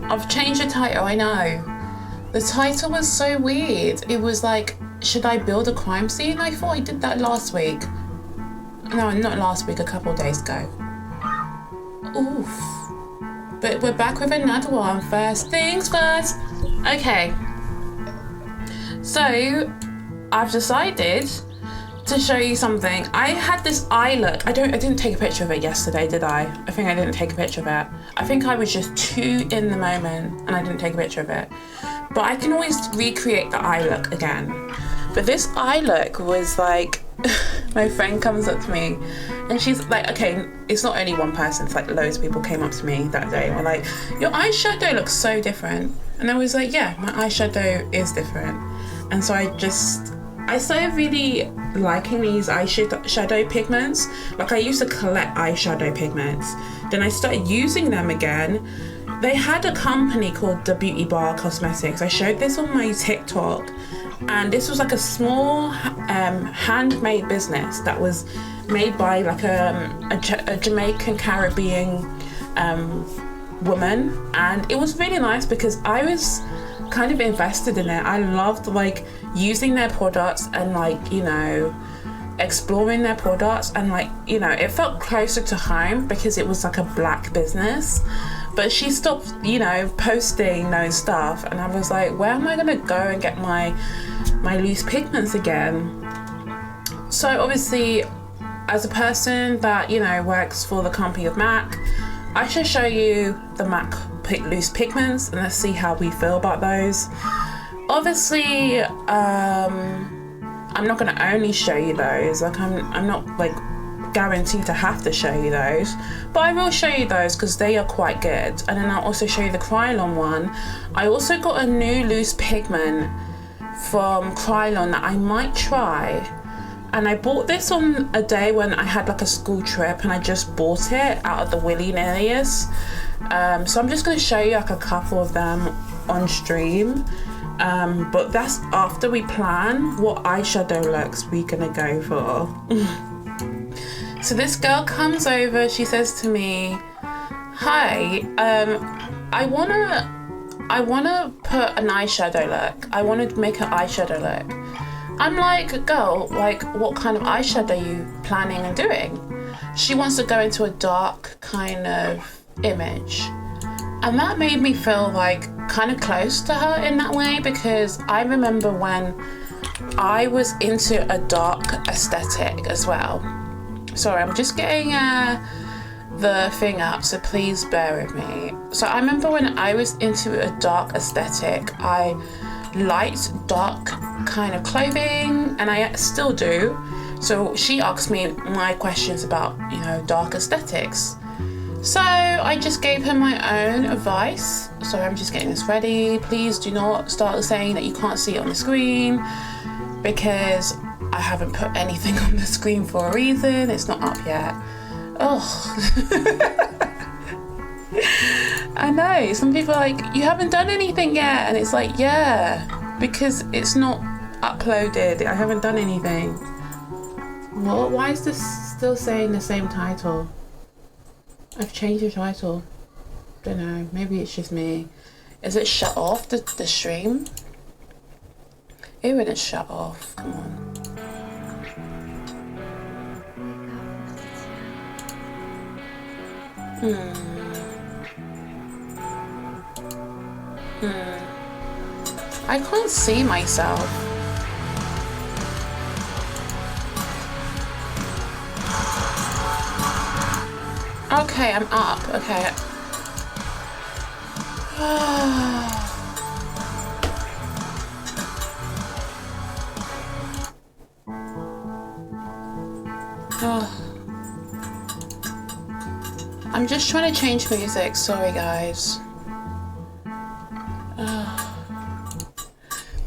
I've changed the title, I know. The title was so weird. It was like, should I build a crime scene? I thought I did that last week. No, not last week, a couple of days ago. Oof. But we're back with another one. First things first. Okay. So, I've decided to show you something. I had this eye look. I didn't take a picture of it yesterday, did I? I think I didn't take a picture of it. I think I was just too in the moment and I didn't take a picture of it. But I can always recreate the eye look again. But this eye look was like, my friend comes up to me and she's like, okay, it's not only one person, it's like loads of people came up to me that day and were like, your eyeshadow looks so different. And I was like, yeah, my eyeshadow is different. And so I started really liking these eyeshadow pigments. Like I used to collect eyeshadow pigments. Then I started using them again. They had a company called The Beauty Bar Cosmetics. I showed this on my TikTok. And this was like a small handmade business that was made by like a Jamaican Caribbean woman. And it was really nice because I was kind of invested in it. I loved like using their products and like, you know, exploring their products, and like, you know, it felt closer to home because it was like a black business. But she stopped, you know, posting those stuff, and I was like, where am I gonna go and get my loose pigments again? So obviously, as a person that, you know, works for the company of MAC, I should show you the MAC loose pigments and let's see how we feel about those. Obviously, I'm not going to only show you those. Like I'm not like guaranteed to have to show you those, but I will show you those because they are quite good. And then I'll also show you the Krylon one. I also got a new loose pigment from Krylon that I might try. And I bought this on a day when I had like a school trip and I just bought it out of the willy-nilliest. So I'm just going to show you like a couple of them on stream. But that's after we plan what eyeshadow looks we're going to go for. So this girl comes over, she says to me, hi, I wanna put an eyeshadow look. I want to make an eyeshadow look. I'm like, girl, like what kind of eyeshadow are you planning on doing? She wants to go into a dark kind of image. And that made me feel like kind of close to her in that way, because I remember when I was into a dark aesthetic as well. Sorry, I'm just getting the thing up, so please bear with me. So I remember when I was into a dark aesthetic, I liked dark kind of clothing, and I still do. So she asked me my questions about, you know, dark aesthetics. So I just gave her my own advice. So I'm just getting this ready. Please do not start saying that you can't see it on the screen, because I haven't put anything on the screen for a reason. It's not up yet. Oh. I know, some people are like, you haven't done anything yet. And it's like, yeah, because it's not uploaded. I haven't done anything. What? Why is this still saying the same title? I've changed the title. Don't know, maybe it's just me. Is it shut off, the stream? It wouldn't shut off, come on. I can't see myself. Okay, I'm up. Okay. I'm just trying to change music. Sorry, guys.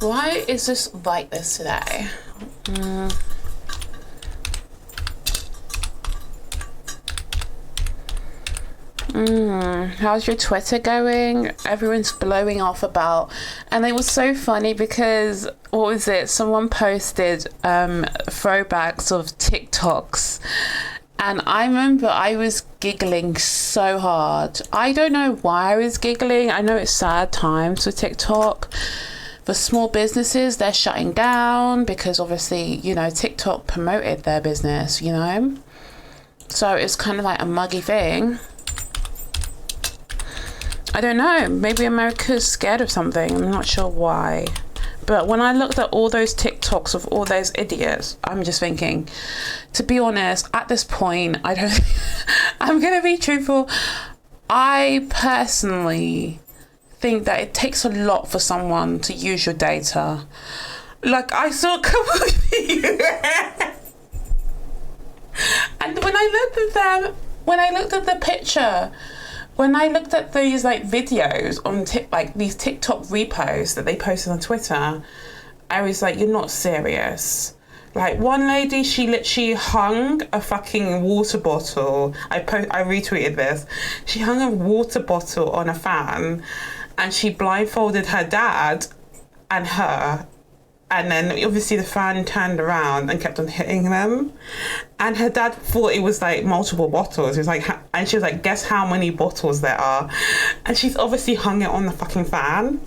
Why is this like this today? How's your Twitter going? Everyone's blowing off about, and it was so funny because, what was it? Someone posted throwbacks of TikToks, And I remember I was giggling so hard. I don't know why I was giggling. I know it's sad times for TikTok. For small businesses, they're shutting down because obviously, you know, TikTok promoted their business, you know? So it's kind of like a muggy thing. I don't know. Maybe America's scared of something. I'm not sure why. But when I looked at all those TikToks of all those idiots, I'm just thinking, to be honest, at this point, I don't, I'm going to be truthful. I personally think that it takes a lot for someone to use your data. Like, I saw a couple of videos, and when I looked at them, when I looked at the picture, when I looked at these like videos on like these TikTok reposts that they posted on Twitter, I was like, you're not serious. Like, one lady, she literally hung a fucking water bottle. I retweeted this. She hung a water bottle on a fan, and she blindfolded her dad and her. And then obviously the fan turned around and kept on hitting them. And her dad thought it was like multiple bottles. He was like, and she was like, guess how many bottles there are? And she's obviously hung it on the fucking fan.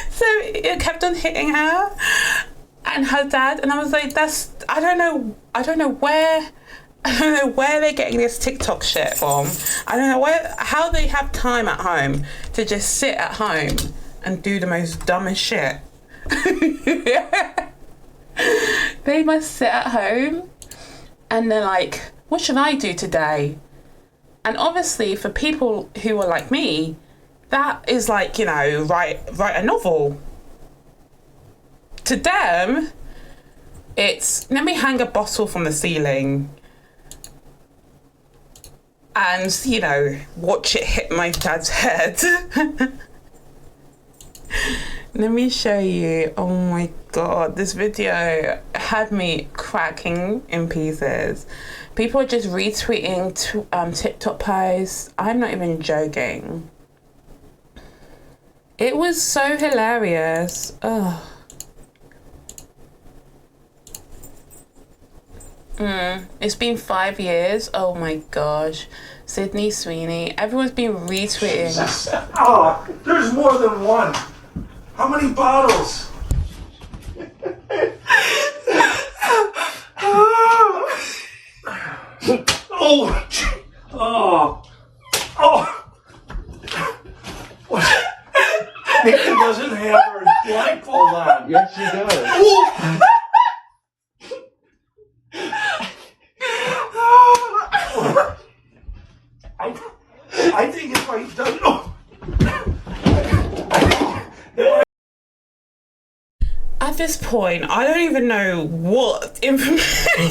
So it kept on hitting her and her dad. And I was like, I don't know where they're getting this TikTok shit from. I don't know how they have time at home to just sit at home and do the most dumbest shit. They must sit at home and they're like, what should I do today? And obviously for people who are like me, that is like, you know, write a novel. To them, it's, let me hang a bottle from the ceiling and, you know, watch it hit my dad's head. Let me show you. Oh my god, this video had me cracking in pieces. People are just retweeting TikTok posts. I'm not even joking. It was so hilarious. Ugh. It's been 5 years. Oh my gosh. Sydney Sweeney. Everyone's been retweeting. Oh, there's more than one. How many bottles? What? Nikki doesn't have her blindfold on. Yes, she does. I think if I don't know. At this point, I don't even know what information.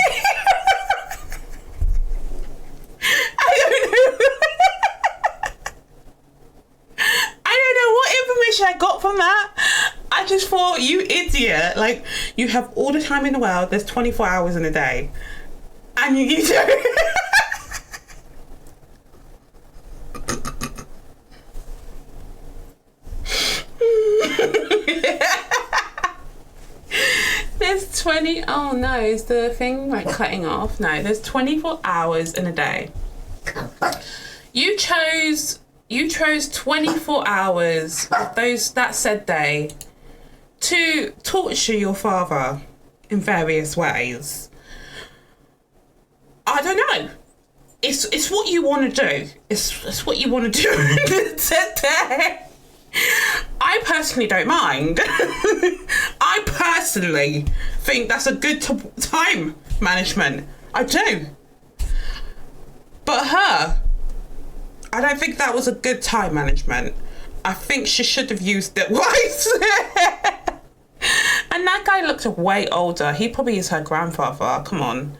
I don't know what information I got from that. I just thought, you idiot. Like, you have all the time in the world. There's 24 hours in a day. And you don't. There's 20, oh no, is the thing like cutting off? No, there's 24 hours in a day. You chose 24 hours of that said day to torture your father in various ways. I don't know. It's what you want to do. It's what you want to do today. I personally don't mind. I personally think that's a good time management. I do. But her, I don't think that was a good time management. I think she should have used it wise. And that guy looked way older. He probably is her grandfather. Come on.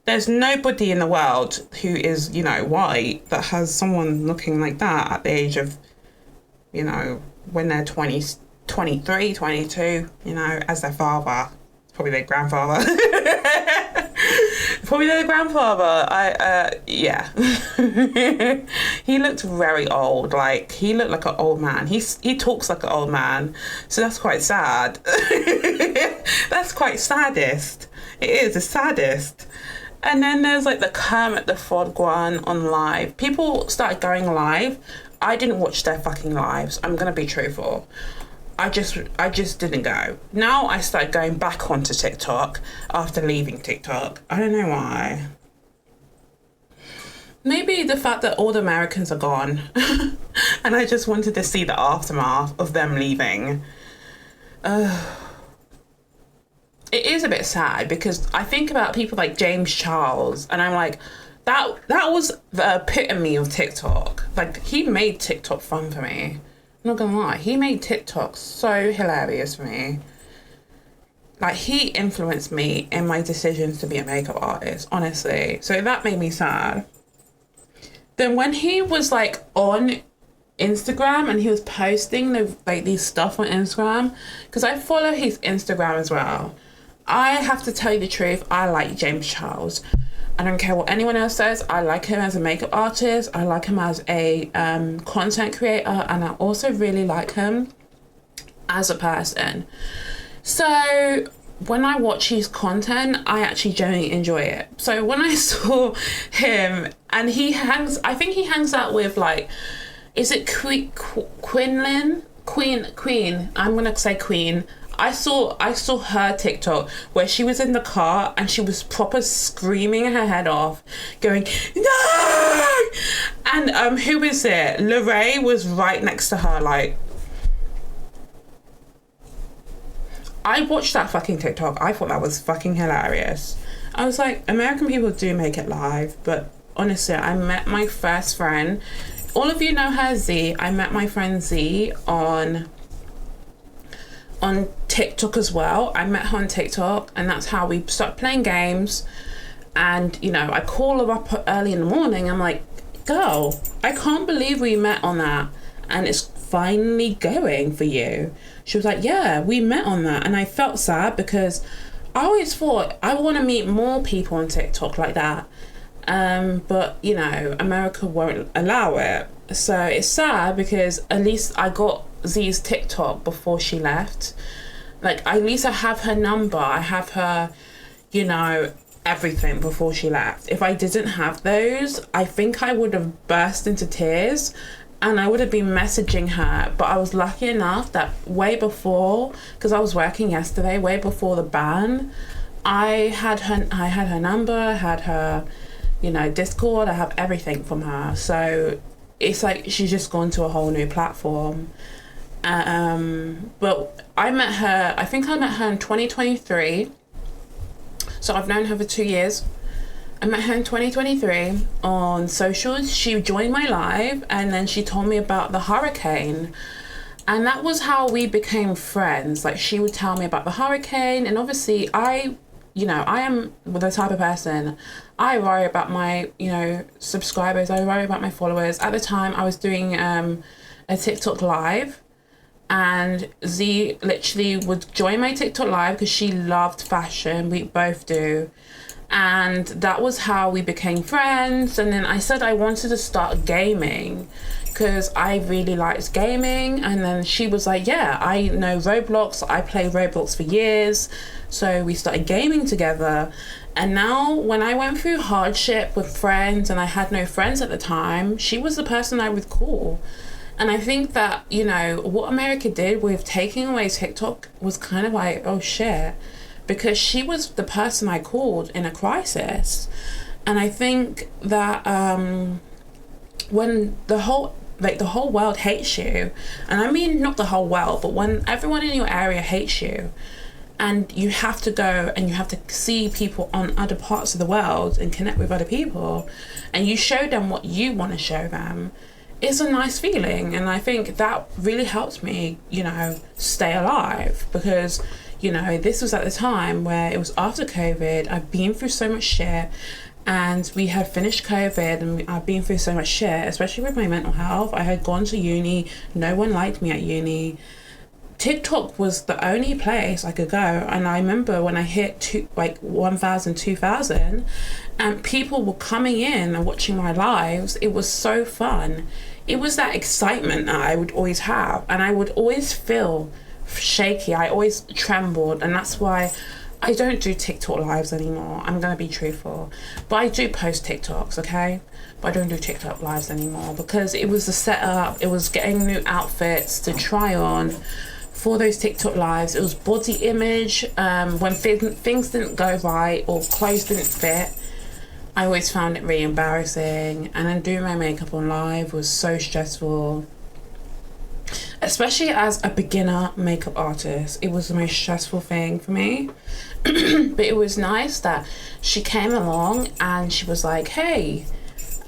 There's nobody in the world who is, you know, white that has someone looking like that at the age of, you know, when they're 20, 23, 22, you know, as their father. It's probably their grandfather. Probably their grandfather. Yeah. He looked very old. Like, he looked like an old man. He talks like an old man. So that's quite sad. That's quite saddest. It is the saddest. And then there's like the Kermit the Frog one on live. People started going live. I didn't watch their fucking lives. I'm gonna be truthful. I just didn't go. Now I started going back onto TikTok after leaving TikTok. I don't know why. Maybe the fact that all the Americans are gone and I just wanted to see the aftermath of them leaving. It is a bit sad because I think about people like James Charles and I'm like, that was the epitome of TikTok. Like, he made TikTok fun for me. I'm not gonna lie, he made TikTok so hilarious for me. Like, he influenced me in my decisions to be a makeup artist, honestly. So that made me sad. Then when he was like on Instagram and he was posting these stuff on Instagram, because I follow his Instagram as well. I have to tell you the truth, I like James Charles. I don't care what anyone else says. I like him as a makeup artist. I like him as a content creator. And I also really like him as a person. So when I watch his content, I actually genuinely enjoy it. So when I saw him, and I think he hangs out with like, is it Queen? I'm going to say Queen. I saw her TikTok where she was in the car and she was proper screaming her head off, going, no! And who is it? Lorraine was right next to her, like. I watched that fucking TikTok. I thought that was fucking hilarious. I was like, American people do make it live, but honestly, I met my first friend. All of you know her, Z. I met my friend Z on TikTok as well. I met her on TikTok and that's how we started playing games. And, you know, I call her up early in the morning. I'm like, girl, I can't believe we met on that. And it's finally going for you. She was like, yeah, we met on that. And I felt sad because I always thought I want to meet more people on TikTok like that. But, you know, America won't allow it. So it's sad because at least I got Z's TikTok before she left. Like, at least I have her number. I have her, you know, everything before she left. If I didn't have those, I think I would have burst into tears and I would have been messaging her. But I was lucky enough that way before, because I was working yesterday, way before the ban, I had her number, I had her, you know, Discord. I have everything from her. So it's like she's just gone to a whole new platform. But I think I met her in 2023. So I've known her for 2 years. I met her in 2023 on socials. She joined my live and then she told me about the hurricane. And that was how we became friends. Like, she would tell me about the hurricane. And obviously I am the type of person, I worry about my, you know, subscribers. I worry about my followers. At the time I was doing a TikTok live. And Z literally would join my TikTok live because she loved fashion. We both do. And that was how we became friends. And then I said I wanted to start gaming because I really liked gaming. And then she was like, yeah, I know Roblox. I play Roblox for years. So we started gaming together. And now when I went through hardship with friends and I had no friends at the time, she was the person I would call. And I think that, you know, what America did with taking away TikTok was kind of like, oh shit, because she was the person I called in a crisis. And I think that when the whole world hates you, and I mean not the whole world, but when everyone in your area hates you, and you have to go and you have to see people on other parts of the world and connect with other people, and you show them what you want to show them, it's a nice feeling. And I think that really helped me, you know, stay alive, because, you know, this was at the time where it was after COVID. I've been through so much shit, and we had finished COVID and I've been through so much shit, especially with my mental health. I had gone to uni, no one liked me at uni. TikTok was the only place I could go. And I remember when I hit 1,000, 2,000, and people were coming in and watching my lives. It was so fun. It was that excitement that I would always have, and I would always feel shaky. I always trembled, and that's why I don't do TikTok lives anymore. I'm gonna be truthful, but I do post TikToks, okay? But I don't do TikTok lives anymore because it was the setup. It was getting new outfits to try on for those TikTok lives. It was body image. When things didn't go right or clothes didn't fit, I always found it really embarrassing. And then doing my makeup on live was so stressful. Especially as a beginner makeup artist, it was the most stressful thing for me. But it was nice that she came along and she was like, hey,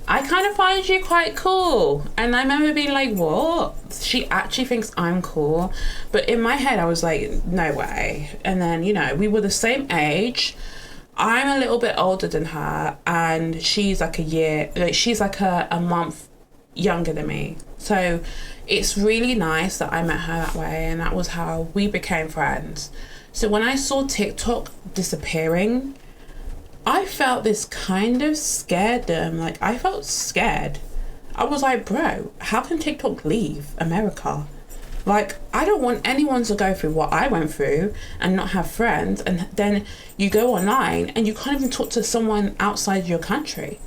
I kind of find you quite cool. And I remember being like, what? She actually thinks I'm cool. But in my head, I was like, no way. And then, you know, we were the same age. I'm a little bit older than her, and she's like she's like a month younger than me. So it's really nice that I met her that way, and that was how we became friends. So when I saw TikTok disappearing, I felt this kind of scaredom. Like, I felt scared. I was like, bro, how can TikTok leave America? Like, I don't want anyone to go through what I went through and not have friends, and then you go online and you can't even talk to someone outside your country.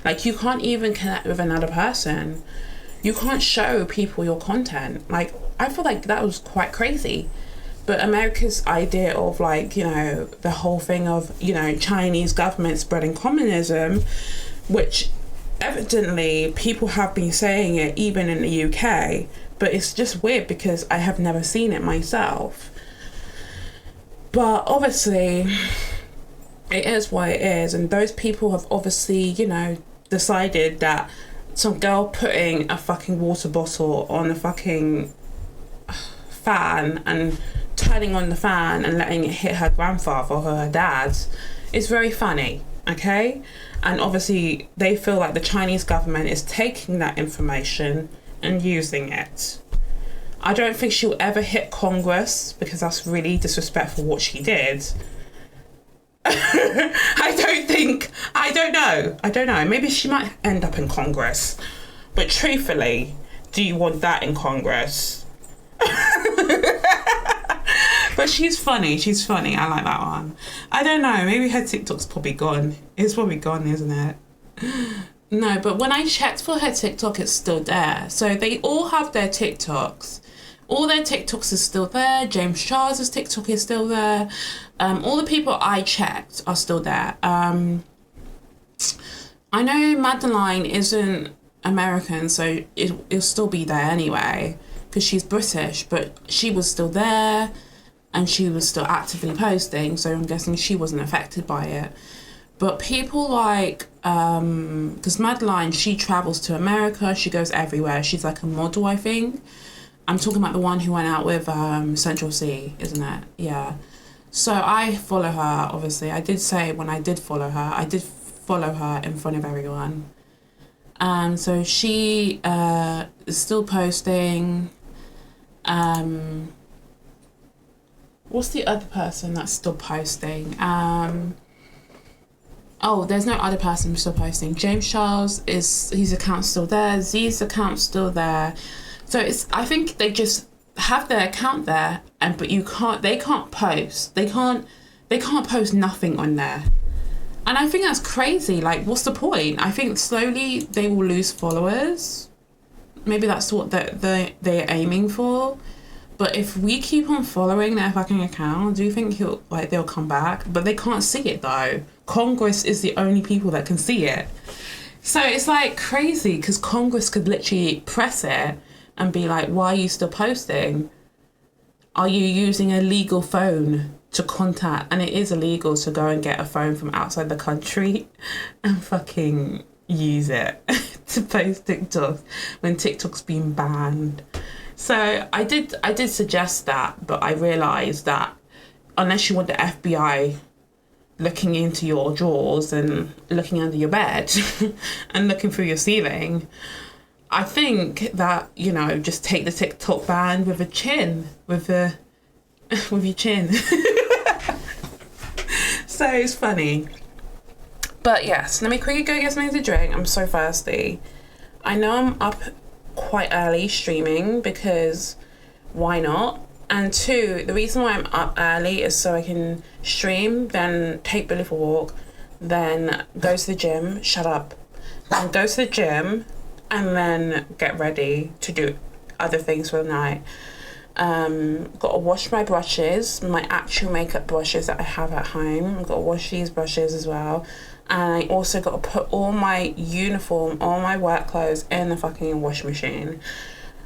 Like, you can't even connect with another person. You can't show people your content. Like, I feel like that was quite crazy. But America's idea of, like, you know, the whole thing of, you know, Chinese government spreading communism, which evidently people have been saying it even in the UK, but it's just weird because I have never seen it myself. But obviously, it is what it is, and those people have obviously, you know, decided that some girl putting a fucking water bottle on a fucking fan and turning on the fan and letting it hit her grandfather or her dad is very funny, okay? And obviously they feel like the Chinese government is taking that information and using it. I don't think she'll ever hit Congress because that's really disrespectful what she did. I don't know. Maybe she might end up in Congress. But truthfully, do you want that in Congress? But she's funny. I like that one. I don't know. Maybe her TikTok's probably gone. It's probably gone, isn't it? No, but when I checked for her TikTok, it's still there. So they all have their TikToks. All their TikToks is still there. James Charles's TikTok is still there. All the people I checked are still there. I know Madeline isn't American, so it'll still be there anyway, because she's British, but she was still there and she was still actively posting, so I'm guessing she wasn't affected by it. But people like, because Madeline, she travels to America, she goes everywhere. She's like a model, I think. I'm talking about the one who went out with Central C, isn't it? Yeah. So I follow her, obviously. I did say when I did follow her, I did follow her in front of everyone. So she is still posting. What's the other person that's still posting? Oh, there's no other person still posting. James Charles his account's still there. Z's account's still there. So I think they just have their account there, but they can't post. They can't post nothing on there. And I think that's crazy. Like, what's the point? I think slowly they will lose followers. Maybe that's what they're aiming for. But if we keep on following their fucking account, do you think they'll come back? But they can't see it though. Congress is the only people that can see it. So it's like crazy because Congress could literally press it and be like, why are you still posting? Are you using a legal phone to contact? And it is illegal to go and get a phone from outside the country and fucking use it to post TikToks when TikTok's been banned. So I did suggest that, but I realised that unless you want the FBI looking into your drawers and looking under your bed and looking through your ceiling, I think that, you know, just take the TikTok ban with your chin. So it's funny. But yes, let me quickly go get something to drink. I'm so thirsty. I know I'm up quite early streaming because why not? And 2, the reason why I'm up early is so I can stream, then take Billy for a walk, then go to the gym, shut up, and go to the gym, and then get ready to do other things for the night. Got to wash my brushes, my actual makeup brushes that I have at home. I've got to wash these brushes as well. And I also got to put all my uniform, all my work clothes in the fucking washing machine.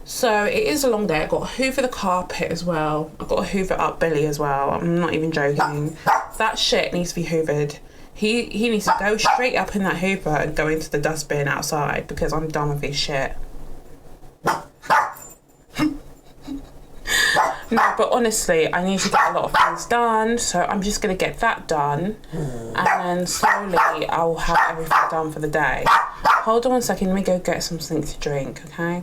So it is a long day. I've got to hoover the carpet as well. I've got to hoover up Billy as well. I'm not even joking. That shit needs to be hoovered. He needs to go straight up in that hoover and go into the dustbin outside because I'm done with his shit. No, but honestly, I need to get a lot of things done, so I'm just going to get that done, and then slowly I'll have everything done for the day. Hold on one second, let me go get something to drink, okay?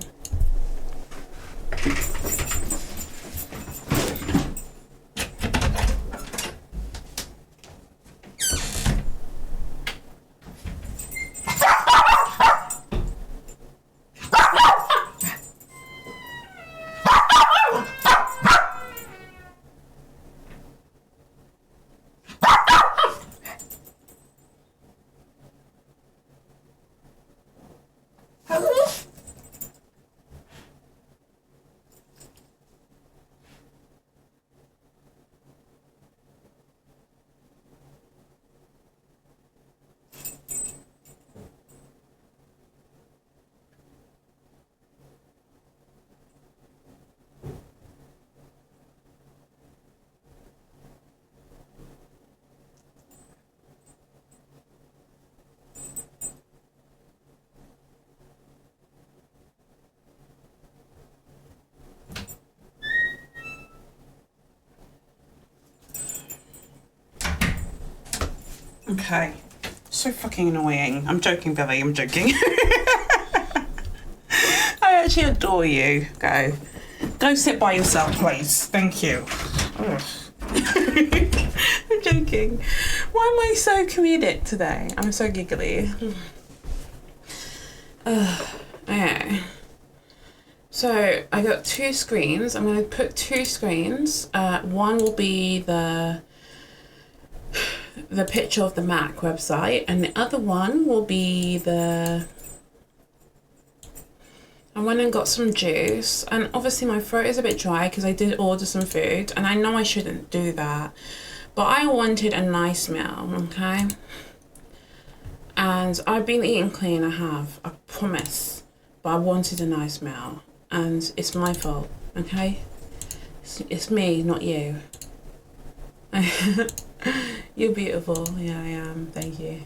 Okay. So fucking annoying. I'm joking, Billy. I'm joking. I actually adore you. Go. Go sit by yourself, please. Thank you. I'm joking. Why am I so comedic today? I'm so giggly. Okay. So I got 2 screens. I'm going to put 2 screens. One will be the picture of the MAC website, and the other one will be I went and got some juice, and obviously my throat is a bit dry because I did order some food, and I know I shouldn't do that, but I wanted a nice meal, okay? And I've been eating clean, I promise, but I wanted a nice meal, and it's my fault, okay? It's me, not you. You're beautiful. Yeah, I am. Thank you.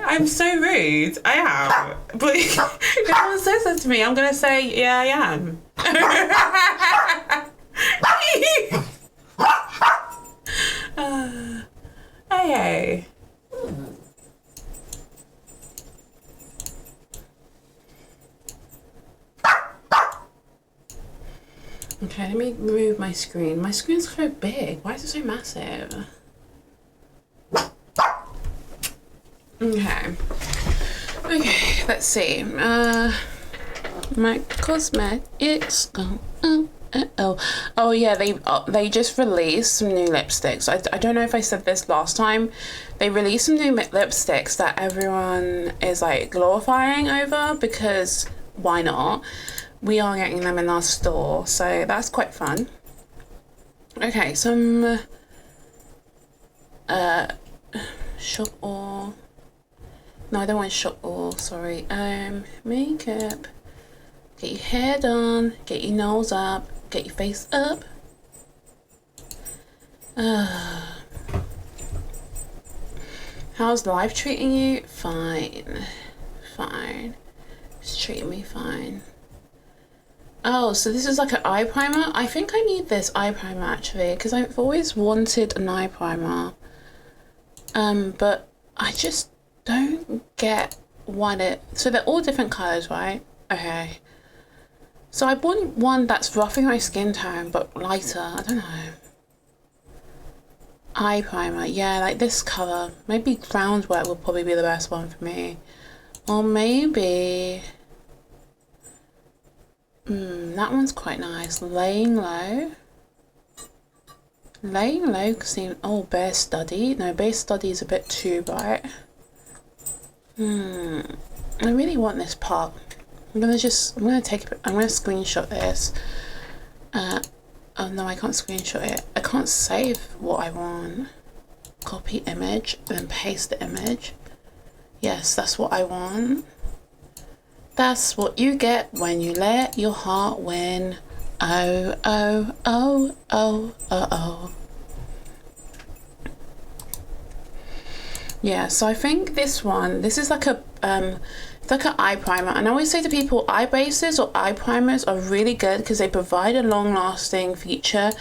I'm so rude. I am. But if someone says that to me, I'm going to say, yeah, I am. Hey. Okay, let me remove my screen. My screen's so big. Why is it so massive? Okay. Okay, let's see. My cosmetics go. Oh yeah, they just released some new lipsticks. I don't know if I said this last time. They released some new lipsticks that everyone is like glorifying over because why not? We are getting them in our store, so that's quite fun. Okay, some shop all. No, I don't want shop all, sorry. Makeup. Get your hair done, get your nose up, get your face up. How's life treating you? Fine. Fine. It's treating me fine. Oh, so this is like an eye primer? I think I need this eye primer actually, because I've always wanted an eye primer. But I just don't get what it... So they're all different colours, right? Okay. So I want one that's roughing my skin tone, but lighter. I don't know. eye primer. Yeah, like this color. Maybe Groundwork would probably be the best one for me. Or maybe... that one's quite nice. Laying Low. Laying Low seems... Oh, Bare Study. No, Bare Study is a bit too bright. I really want this pot. I'm gonna screenshot this. Oh no, I can't screenshot it. I can't save what I want. Copy image, then paste the image. Yes, that's what I want. That's what you get when you let your heart win. Oh, oh, oh, oh, oh, oh. Yeah, so I think this is like a it's like an eye primer, and I always say to people, eye bases or eye primers are really good because they provide a long-lasting feature,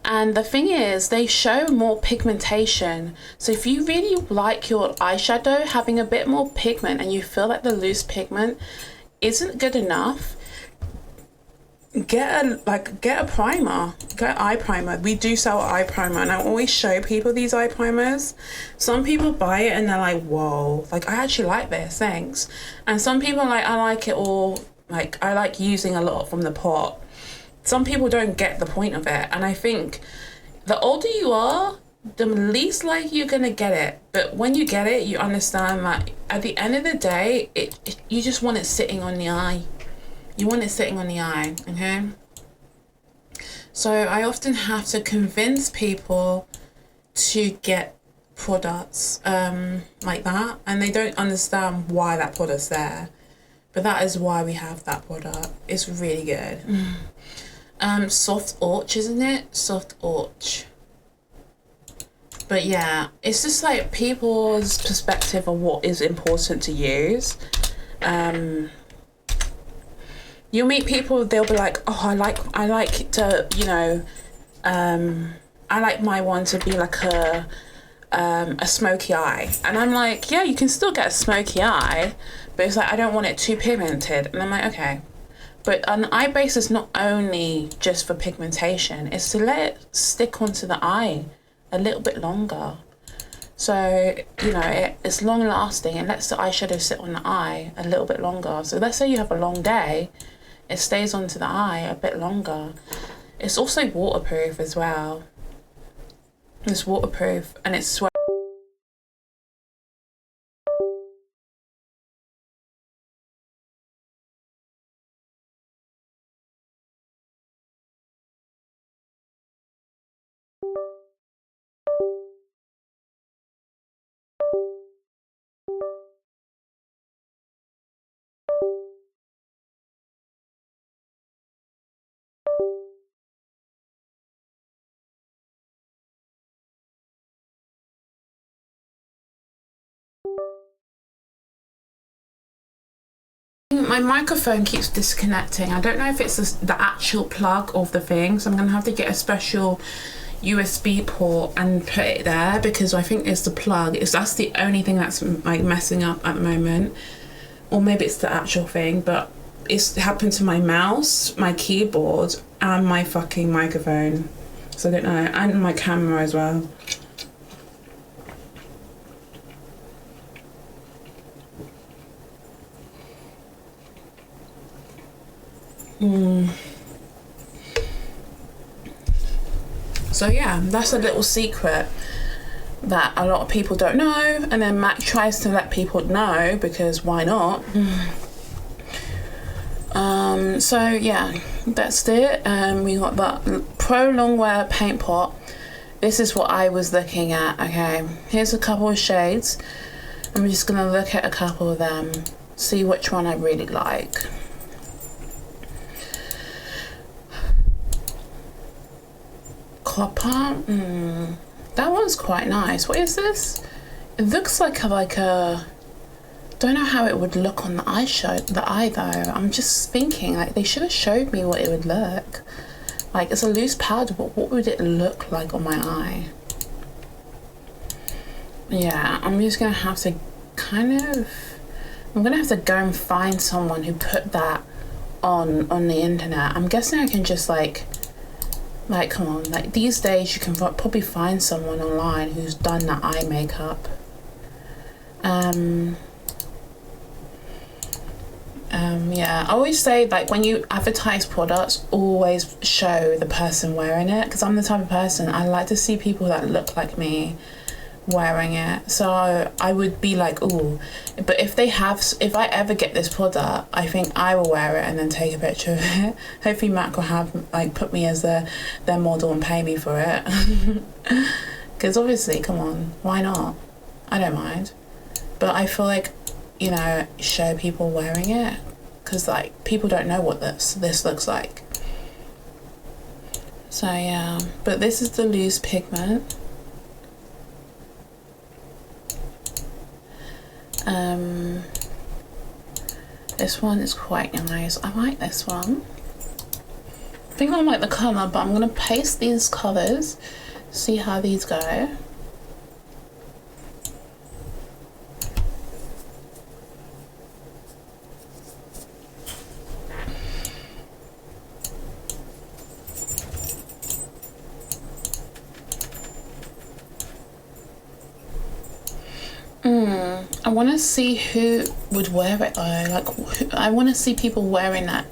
and the thing is they show more pigmentation. So if you really like your eyeshadow having a bit more pigment and you feel like the loose pigment isn't good enough, get a primer, get an eye primer. We do sell an eye primer, and I always show people these eye primers. Some people buy it and they're like, whoa, like I actually like this, thanks. And some people are like, I like it all, like I like using a lot from the pot. Some people don't get the point of it, and I think the older you are, the least like you're gonna get it. But when you get it, you understand that at the end of the day, you just want it sitting on the eye. You want it sitting on the eye, okay? So I often have to convince people to get products like that, and they don't understand why that product's there. But that is why we have that product. It's really good. Soft Orch, isn't it? Soft Orch. But yeah, it's just like people's perspective of what is important to use. You'll meet people, they'll be like, oh, I like to, you know, I like my one to be like a smoky eye. And I'm like, yeah, you can still get a smoky eye, but it's like, I don't want it too pigmented. And I'm like, okay. But an eye base is not only just for pigmentation, it's to let it stick onto the eye a little bit longer. So, you know, it's long lasting. It lets the eyeshadow sit on the eye a little bit longer. So let's say you have a long day, it stays onto the eye a bit longer. It's also waterproof as well. It's waterproof and it's sweat. My microphone keeps disconnecting. I don't know if it's the actual plug of the thing, so I'm gonna have to get a special USB port and put it there, because I think it's the plug. That's the only thing that's like messing up at the moment, or maybe it's the actual thing. But it's happened to my mouse, my keyboard, and my fucking microphone. So I don't know, and my camera as well. So yeah, that's a little secret that a lot of people don't know, and then Mac tries to let people know because why not? So yeah, that's it. We got that Pro Longwear paint pot. This is what I was looking at. Okay, here's a couple of shades. I'm just gonna look at a couple of them, see which one I really like. Copper, that one's quite nice. What is this? It looks like a don't know how it would look on the eye though. I'm just thinking like they should have showed me what it would look like. It's a loose powder, but what would it look like on my eye? Yeah, I'm just gonna have to I'm gonna have to go and find someone who put that on the internet. I'm guessing I can just like Like, come on, like these days you can probably find someone online who's done that eye makeup. Yeah, I always say, like, when you advertise products, always show the person wearing it, because I'm the type of person, I like to see people that look like me wearing it. So I would be like, ooh, but if I ever get this product, I think I will wear it and then take a picture of it. Hopefully Mac will have, like, put me as their model and pay me for it. Because obviously, come on, why not? I don't mind. But I feel like, you know, show people wearing it, because like people don't know what this looks like. So yeah, but this is the loose pigment. This one is quite nice. I like this one. I think I like the colour, but I'm gonna paste these colours, see how these go. I want to see who would wear it though. Like, I want to see people wearing that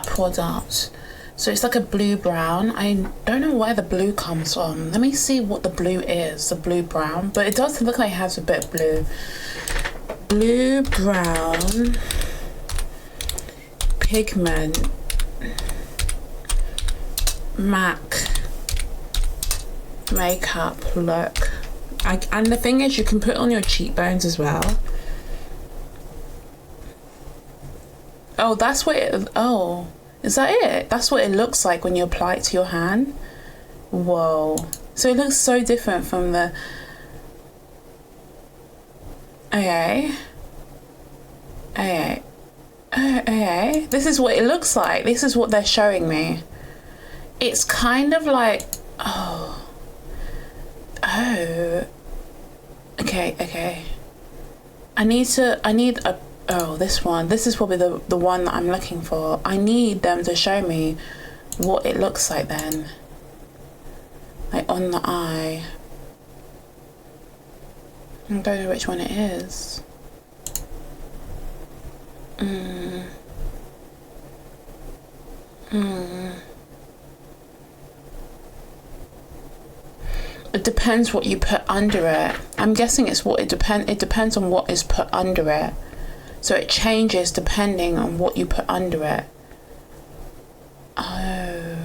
product. So it's like a blue brown. I don't know where the blue comes from. Let me see what the blue is. The blue brown, but it does look like it has a bit of blue. Blue brown pigment MAC makeup look. And the thing is, you can put it on your cheekbones as well. Oh, that's what it, oh, is that it? That's what it looks like when you apply it to your hand. Whoa. So it looks so different from the, okay. This is what it looks like. This is what they're showing me. It's kind of like, okay. I need a, this one. This is probably the one that I'm looking for. I need them to show me what it looks like then. Like on the eye. I don't know which one it is. It depends what you put under it. I'm guessing it's what it depends on what is put under it. So it changes depending on what you put under it. Oh.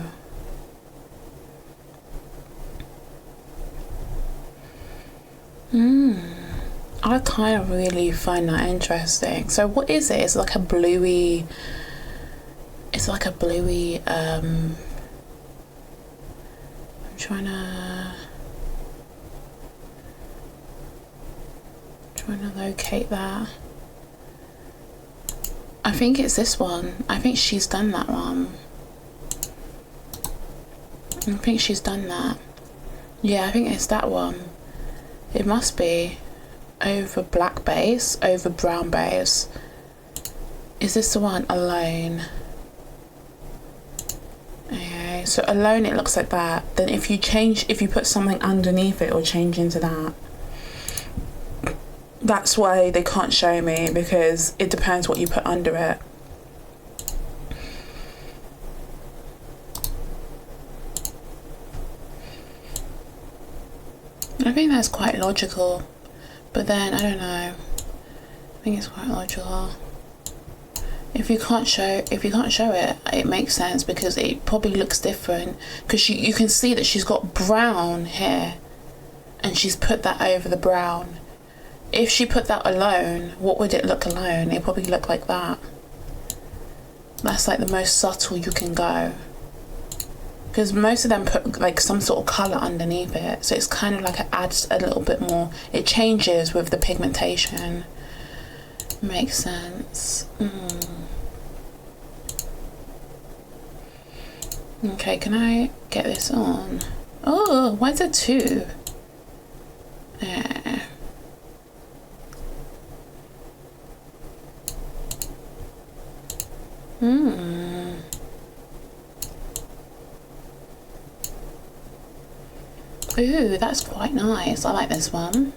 I kind of really find that interesting. So what is it? It's like a bluey, I'm trying to locate that. I think it's this one. I think she's done that one. I think she's done that. Yeah, I think it's that one. It must be over black base, over brown base. Is this the one? Alone. Okay, so alone it looks like that. Then if you put something underneath it, it'll change into that. That's why they can't show me, because it depends what you put under it. I think that's quite logical, but then I don't know. I think it's quite logical. If you can't show it, it makes sense, because it probably looks different, because you can see that she's got brown hair and she's put that over the brown. If she put that alone, what would it look alone? It probably look like that. That's like the most subtle you can go, because most of them put like some sort of colour underneath it, so it's kind of like it adds a little bit more. It changes with the pigmentation. Makes sense. Okay, can I get this on? Oh, why is it two? Yeah. Ooh, that's quite nice. I like this one.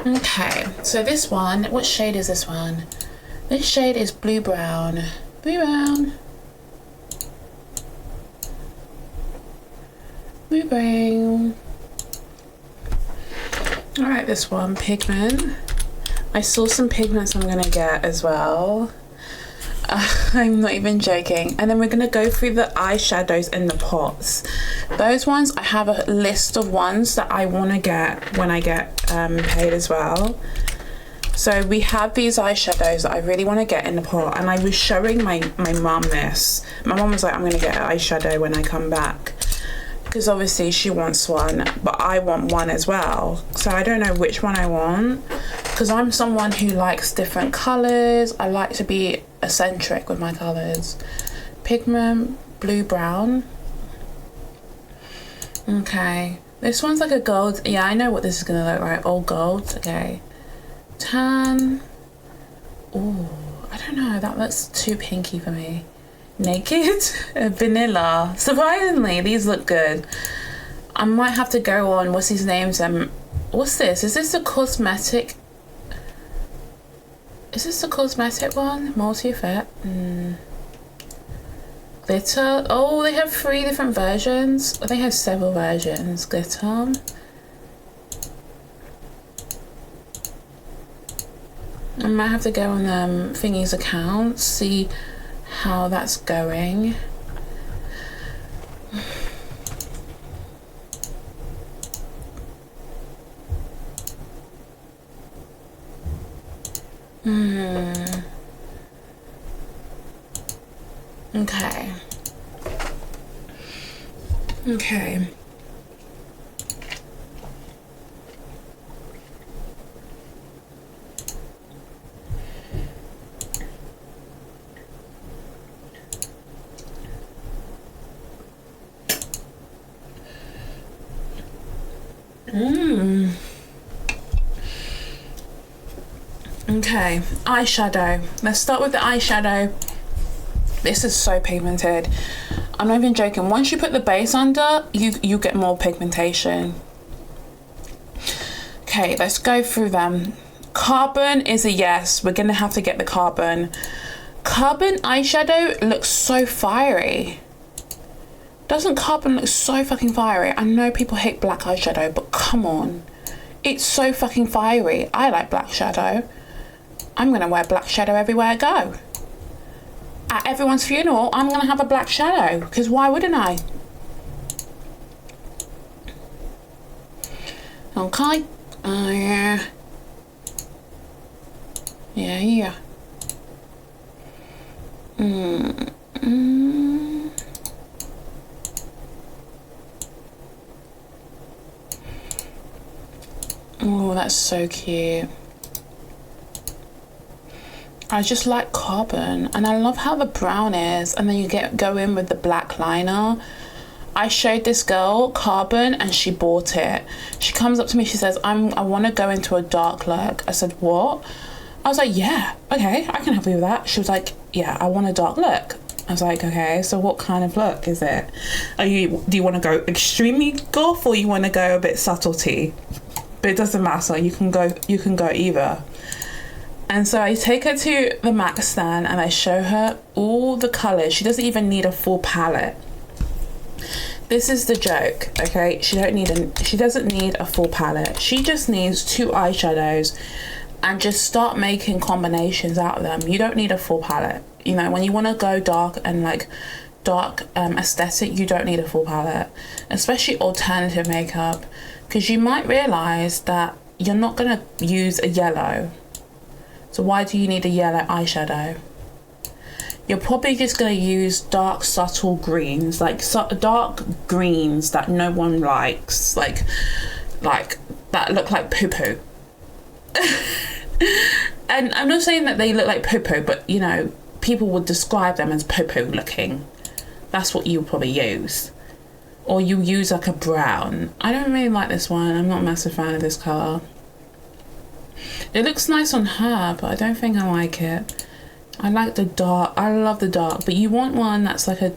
Okay, so this one, what shade is this one? This shade is blue brown. Blue brown. Blue brown. Alright, this one, pigment. I saw some pigments I'm gonna get as well. I'm not even joking. And then we're gonna go through the eyeshadows in the pots. Those ones, I have a list of ones that I want to get when I get paid as well. So we have these eyeshadows that I really want to get in the pot, and I was showing my mum this. My mum was like, I'm gonna get an eyeshadow when I come back, because obviously she wants one, but I want one as well. So I don't know which one I want, because I'm someone who likes different colors. I like to be eccentric with my colors. Pigment, blue brown. Okay, this one's like a gold. Yeah, I know what this is gonna look like. All gold. Okay, tan. Ooh, I don't know, that looks too pinky for me. Naked. Vanilla. Surprisingly, these look good. I might have to go on, what's his names? What's this? Is this a cosmetic? Is this the cosmetic one? Multi-effect. Glitter. Oh, they have 3 different versions. They have several versions. Glitter. I might have to go on Thingy's account, see how that's going. Okay. Okay. Okay, eyeshadow. Let's start with the eyeshadow. This is so pigmented. I'm not even joking. Once you put the base under, you get more pigmentation. Okay, let's go through them. Carbon is a yes. We're gonna have to get the carbon. Carbon eyeshadow looks so fiery. Doesn't carbon look so fucking fiery? I know people hate black eyeshadow, but come on. It's so fucking fiery. I like black shadow. I'm gonna wear black shadow everywhere I go. At everyone's funeral, I'm gonna have a black shadow, because why wouldn't I? Okay. Yeah. Yeah. Oh, that's so cute. I just like carbon, and I love how the brown is, and then you go in with the black liner. I showed this girl carbon and she bought it. She comes up to me, she says, I want to go into a dark look. I said, what? I was like, yeah, okay, I can help you with that. She was like, yeah, I want a dark look. I was like, okay, so what kind of look is it? Do you want to go extremely goth, or you want to go a bit subtlety? But it doesn't matter, you can go either. And so I take her to the MAC stand and I show her all the colours. She doesn't even need a full palette. This is the joke, okay? She doesn't need a full palette. She just needs 2 eyeshadows and just start making combinations out of them. You don't need a full palette. You know, when you want to go dark and like dark aesthetic, you don't need a full palette, especially alternative makeup, because you might realise that you're not going to use a yellow. So why do you need a yellow eyeshadow? You're probably just going to use dark, subtle greens, like dark greens that no one likes, like that look like poo-poo. And I'm not saying that they look like poo-poo, but you know, people would describe them as poo-poo looking. That's what you would probably use. Or you use like a brown. I don't really like this one. I'm not a massive fan of this colour. It looks nice on her, but I don't think I like it. I like the dark. I love the dark, but you want one that's like a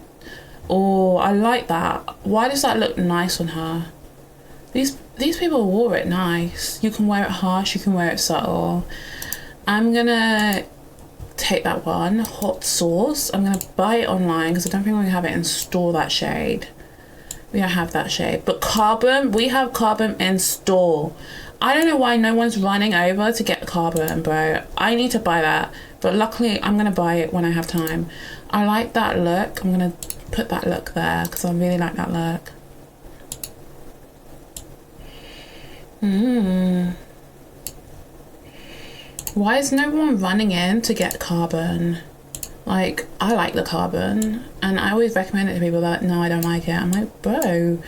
Oh, I like that. Why does that look nice on her? These people wore it nice. You can wear it harsh, you can wear it subtle. I'm gonna take that one, Hot Sauce. I'm gonna buy it online because I don't think we have it in store, that shade. We don't have that shade. But Carbon, we have Carbon in store. I don't know why no one's running over to get Carbon, bro. I need to buy that. But luckily, I'm gonna buy it when I have time. I like that look. I'm gonna put that look there because I really like that look. Why is no one running in to get Carbon? Like, I like the Carbon, and I always recommend it to people that, no, I don't like it. I'm like, bro,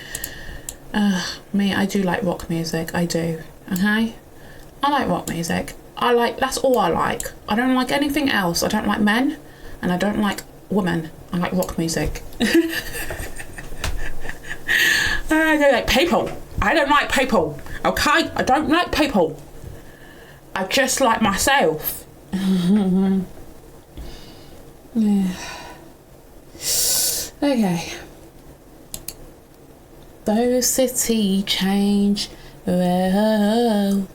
me, I do like rock music, I do, okay? I like rock music. That's all I like. I don't like anything else. I don't like men, and I don't like women. I like rock music. I don't like people. I don't like people, okay? I don't like people. I just like myself. Yeah. Okay. Those city change. Whoa.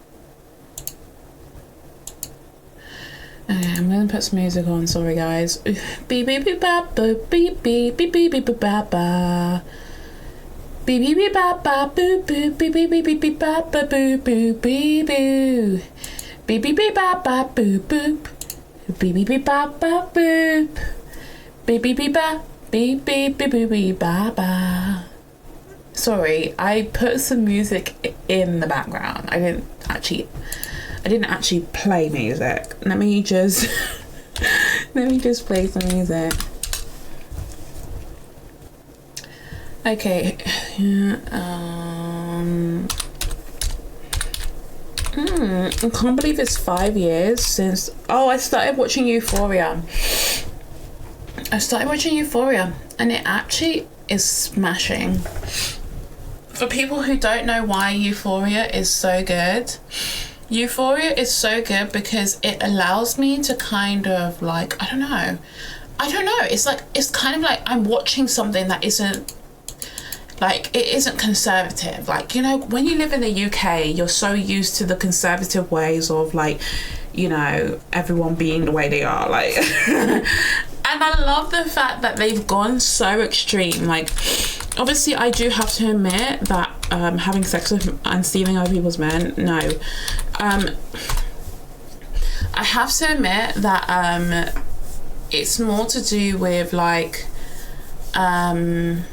Okay, I'm gonna put some music on. Sorry, guys. Beep beep beep ba boop beep beep beep beep beep ba ba. Beep beep beep ba ba boop boop beep beep beep beep beep ba ba boop boop beep boo. Beep beep beep ba ba boop boop. Beep beep beep ba ba boop. Beep beep beep ba beep beep beep beep beep ba ba. Sorry, I put some music in the background. I didn't actually play music. Let me just play some music. Okay. I can't believe it's 5 years since... Oh, I started watching Euphoria. And it actually is smashing. For people who don't know why Euphoria is so good, Euphoria is so good because it allows me to kind of like, I don't know. It's kind of like I'm watching something that isn't, like, it isn't conservative. Like, you know, when you live in the UK, you're so used to the conservative ways of, like, you know, everyone being the way they are, like. And I love the fact that they've gone so extreme. Like, obviously I do have to admit that having sex with and stealing other people's men, no. I have to admit that it's more to do with like the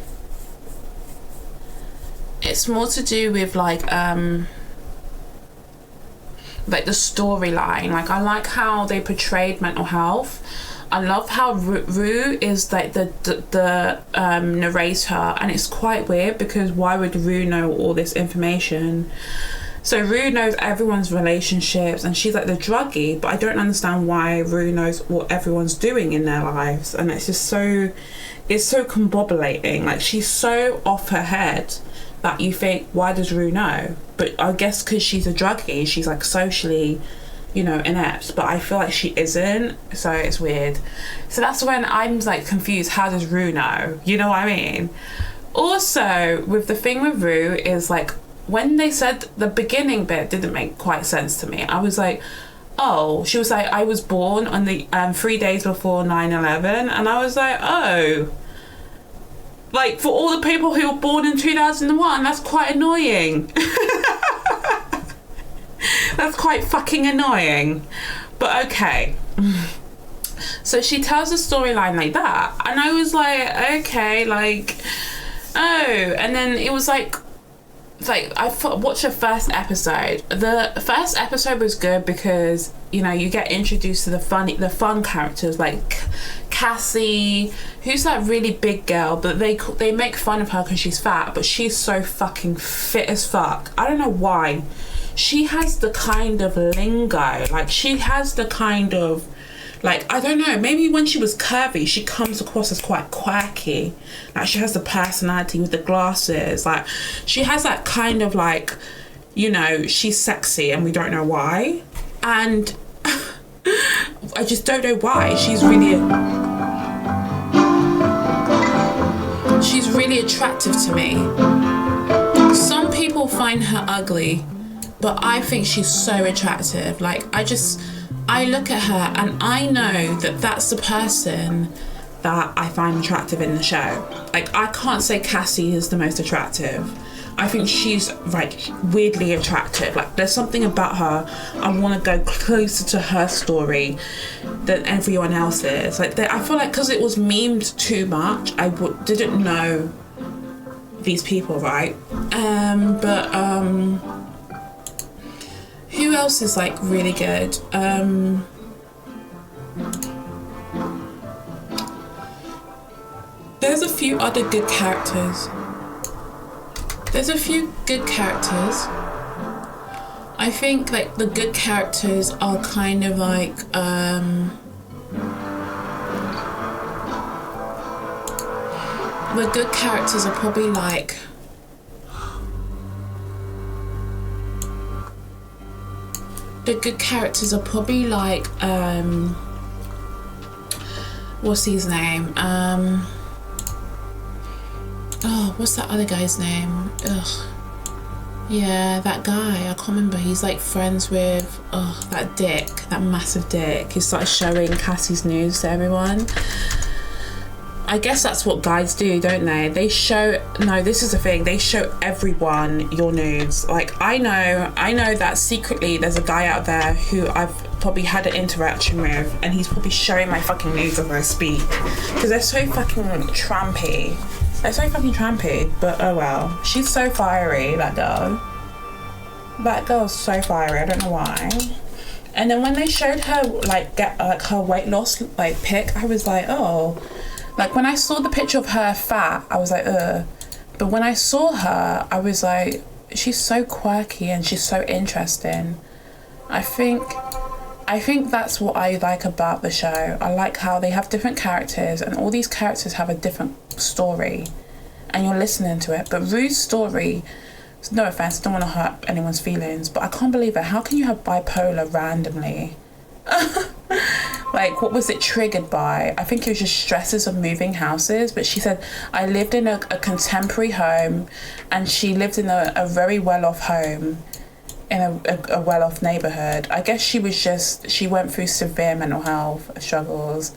storyline. Like, I like how they portrayed mental health. I love how Rue is like the narrator, and it's quite weird because why would Rue know all this information? So Rue knows everyone's relationships, and she's like the druggie, but I don't understand why Rue knows what everyone's doing in their lives, and it's just so, it's so combobulating. Like, she's so off her head that you think, why does Rue know? But I guess because she's a druggie, she's like socially, you know, inept, but I feel like she isn't, so it's weird. So that's when I'm like confused, how does Rue know? You know what I mean? Also, with the thing with Rue is like, when they said the beginning bit didn't make quite sense to me. I was like, oh, she was like, I was born on the 3 days before 9/11, and I was like, oh, like, for all the people who were born in 2001, that's quite annoying. That's quite fucking annoying, but okay. So she tells a storyline like that, and I was like, okay, like, oh. And then it was like I watched the first episode. The first episode was good because, you know, you get introduced to the fun characters like Cassie, who's that really big girl, but they make fun of her because she's fat, but she's so fucking fit as fuck. I don't know why. She has the kind of lingo, like she has the kind of, like, I don't know, maybe when she was curvy, she comes across as quite quirky. Like, she has the personality with the glasses. Like, she has that kind of, like, you know, she's sexy and we don't know why. And I just don't know why. She's really... really attractive to me. Some people find her ugly, but I think she's so attractive. Like, I look at her and I know that that's the person that I find attractive in the show. Like, I can't say Cassie is the most attractive. I think she's like weirdly attractive. Like, there's something about her, I want to go closer to her story than everyone else's. Like, I feel like because it was memed too much, I didn't know these people, right? Who else is like really good? There's a few other good characters. I think like the good characters are kind of like the good characters are probably like what's his name? Oh, what's that other guy's name? Ugh. Yeah, that guy. I can't remember. He's like friends with that dick, that massive dick. He started showing Cassie's nudes to everyone. I guess that's what guys do, don't they? They show, no, this is the thing, they show everyone your nudes. Like, I know that secretly there's a guy out there who I've probably had an interaction with, and he's probably showing my fucking nudes as I speak. Because they're so fucking trampy. But oh well. She's so fiery, that girl. That girl's so fiery, I don't know why. And then when they showed her, like, her weight loss, like, pic, I was like, oh. Like, when I saw the picture of her fat, I was like, ugh. But when I saw her, I was like, she's so quirky and she's so interesting. I think that's what I like about the show. I like how they have different characters, and all these characters have a different story, and you're listening to it. But Rue's story, no offense, I don't want to hurt anyone's feelings, but I can't believe it. How can you have bipolar randomly? Like, what was it triggered by? I think it was just stresses of moving houses. But she said, I lived in a contemporary home, and she lived in a very well-off home in a well-off neighborhood. I guess she went through severe mental health struggles.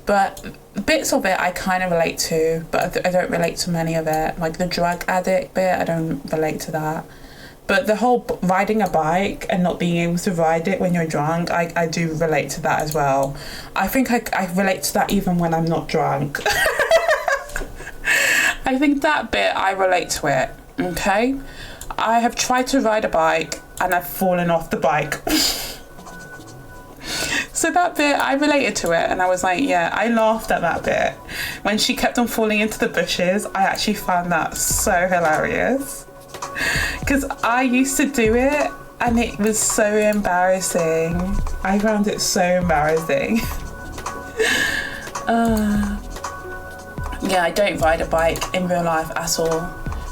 But bits of it I kind of relate to, but I don't relate to many of it. Like the drug addict bit, I don't relate to that. But the whole riding a bike and not being able to ride it when you're drunk, I do relate to that as well. I think I relate to that even when I'm not drunk. I think that bit, I relate to it, okay? I have tried to ride a bike and I've fallen off the bike. So that bit, I related to it, and I was like, yeah, I laughed at that bit. When she kept on falling into the bushes, I actually found that so hilarious. Because I used to do it, and it was so embarrassing. I found it so embarrassing. Yeah, I don't ride a bike in real life at all.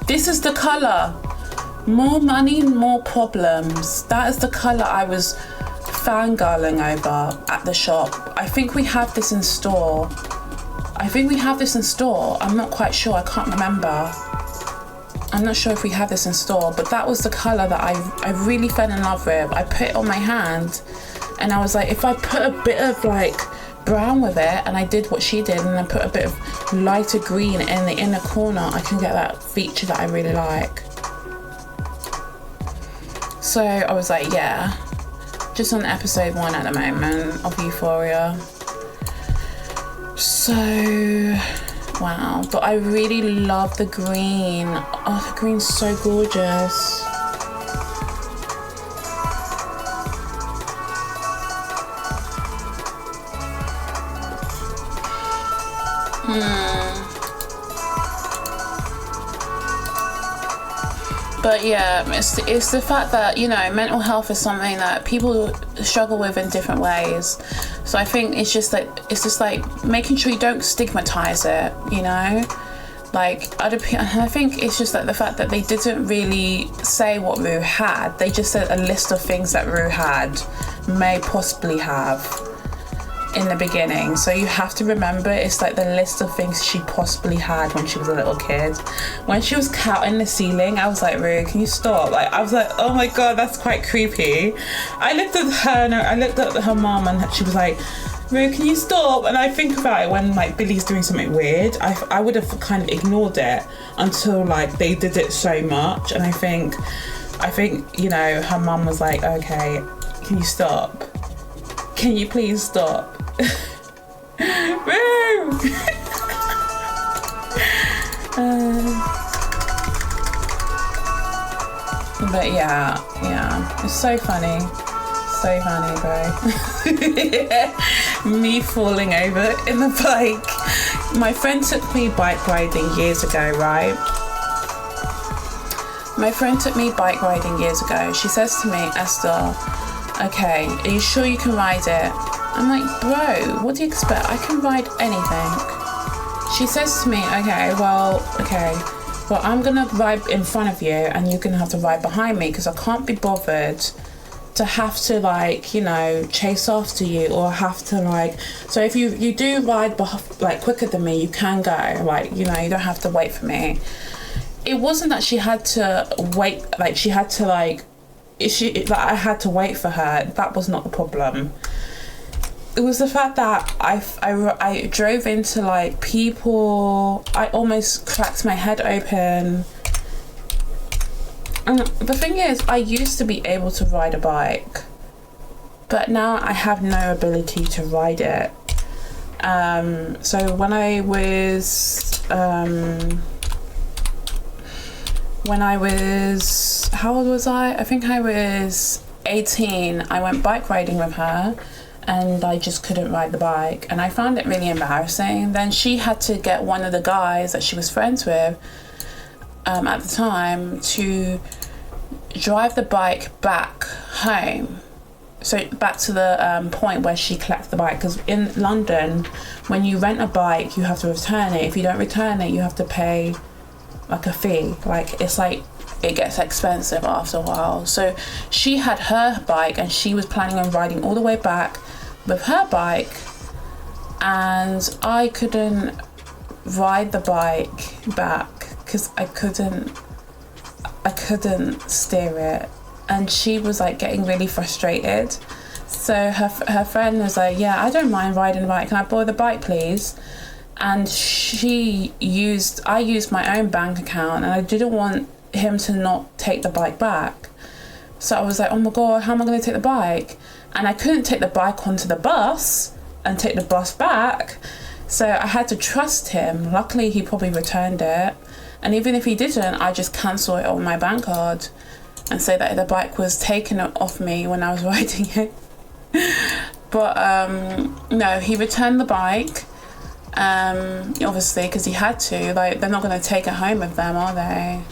This is the colour. More money, more problems. That is the colour I was fangirling over at the shop. I think we have this in store. I'm not quite sure. I can't remember. I'm not sure if we have this in store, but that was the colour that I really fell in love with. I put it on my hand, and I was like, if I put a bit of like brown with it, and I did what she did, and then put a bit of lighter green in the inner corner, I can get that feature that I really like. So I was like, yeah, just on episode 1 at the moment of Euphoria. So, wow, but I really love the green. Oh, the green's so gorgeous. But yeah, it's the fact that, you know, mental health is something that people struggle with in different ways. So I think it's just like making sure you don't stigmatize it, you know? Like other people, and I think it's just like the fact that they didn't really say what Rue had. They just said a list of things that Rue may possibly have. in the beginning. So you have to remember, it's like the list of things she possibly had when she was a little kid. When she was counting the ceiling, I was like, Rue, can you stop? Like, I was like, oh my God, that's quite creepy. I looked at her and I looked at her mum and she was like, Rue, can you stop? And I think about it when like Billy's doing something weird, I would have kind of ignored it until like they did it so much. And I think, you know, her mum was like, okay, can you stop? Can you please stop? Rue! But yeah, it's so funny. So funny, bro. Me falling over in the bike. My friend took me bike riding years ago, right? My friend took me bike riding years ago. She says to me, Esther, okay, are you sure you can ride it? I'm like, bro, what do you expect? I can ride anything. She says to me, okay, well, I'm gonna ride in front of you and you're gonna have to ride behind me because I can't be bothered to have to like, you know, chase after you or have to like, so if you do ride like quicker than me, you can go, like, you know, you don't have to wait for me. It wasn't that she had to wait, like she had to like, I had to wait for her. That was not the problem. It was the fact that I drove into like people. I almost cracked my head open. And the thing is, I used to be able to ride a bike, but now I have no ability to ride it. So when I was how old was I? I think I was 18. I went bike riding with her and I just couldn't ride the bike and I found it really embarrassing. Then she had to get one of the guys that she was friends with at the time to drive the bike back home, so back to the point where she collects the bike, because in London when you rent a bike you have to return it. If you don't return it you have to pay like a fee. Like it's like it gets expensive after a while. So she had her bike and she was planning on riding all the way back with her bike and I couldn't ride the bike back because I couldn't steer it, and she was like getting really frustrated. So her friend was like, yeah, I don't mind riding the bike, can I borrow the bike please? And I used my own bank account and I didn't want him to not take the bike back. So I was like, oh my God, how am I going to take the bike? And I couldn't take the bike onto the bus and take the bus back. So I had to trust him. Luckily, he probably returned it. And even if he didn't, I just cancel it on my bank card and say that the bike was taken off me when I was riding it. But no, he returned the bike. Obviously, because he had to. Like, they're not going to take it home with them, are they?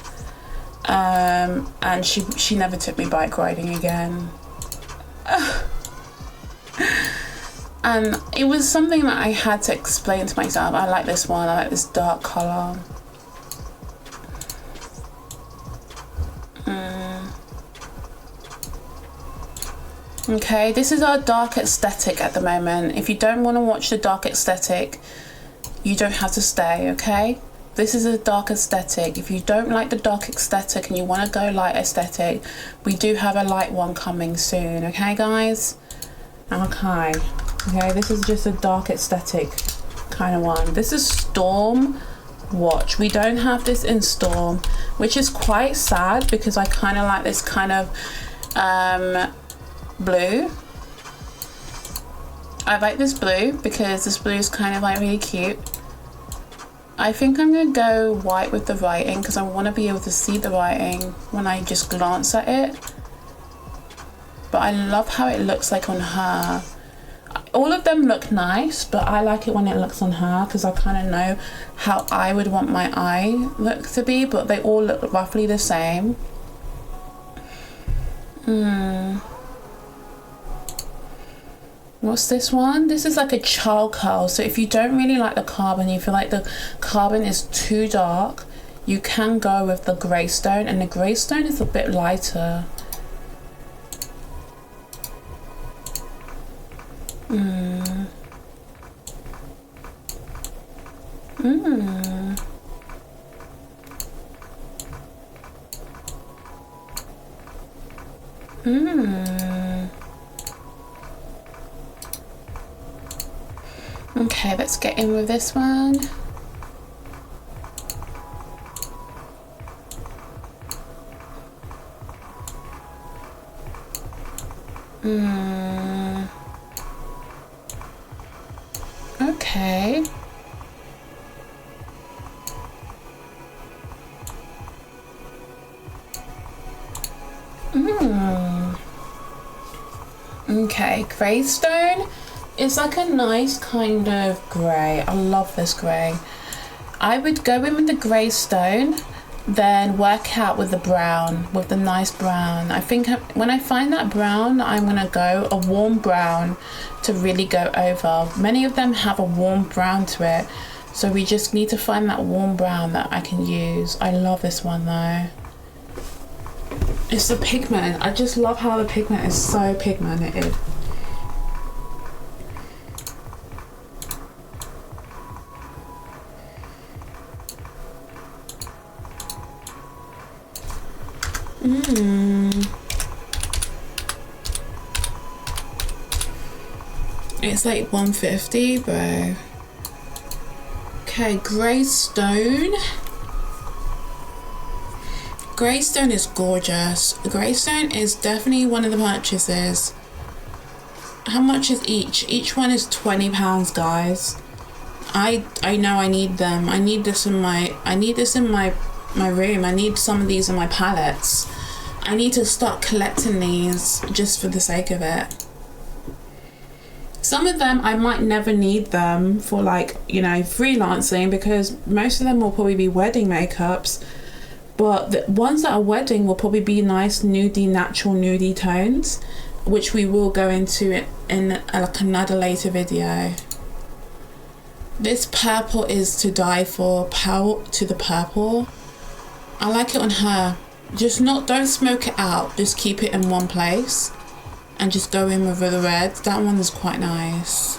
And she never took me bike riding again. And it was something that I had to explain to myself. I like this one. I like this dark colour. Okay, this is our dark aesthetic at the moment. If you don't want to watch the dark aesthetic, you don't have to stay, okay? This is a dark aesthetic. If you don't like the dark aesthetic and you want to go light aesthetic, we do have a light one coming soon, okay guys? Okay, this is just a dark aesthetic kind of one. This is Storm Watch. We don't have this in Storm, which is quite sad because I kind of like this kind of blue. I like this blue because this blue is kind of like really cute. I think I'm going to go white with the writing because I want to be able to see the writing when I just glance at it. But I love how it looks like on her. All of them look nice, but I like it when it looks on her because I kind of know how I would want my eye look to be, but they all look roughly the same. What's this one? This is like a charcoal. So if you don't really like the carbon, you feel like the carbon is too dark, you can go with the grey stone, and the grey stone is a bit lighter. Okay, let's get in with this one. Okay. Okay, Greystone is like a nice kind of grey. I love this grey. I would go in with the Greystone, then work out with the brown, with the nice brown. I think when I find that brown, I'm gonna go a warm brown to really go over. Many of them have a warm brown to it, so we just need to find that warm brown that I can use. I love this one though. It's the pigment. I just love how the pigment is so pigmented. It's like 150, bro. Okay, Greystone. Greystone is gorgeous. Greystone is definitely one of the purchases. How much is each? Each one is £20, guys. I know I need them. I need this in my room. I need some of these in my palettes. I need to start collecting these just for the sake of it. Some of them I might never need them for, like, you know, freelancing, because most of them will probably be wedding makeups. But the ones that are wedding will probably be nice nudie, natural nudie tones, which we will go into in like another later video. This purple is to die for. Power to the purple. I like it on her. Just don't smoke it out. Just keep it in one place and just go in with the red. That one is quite nice.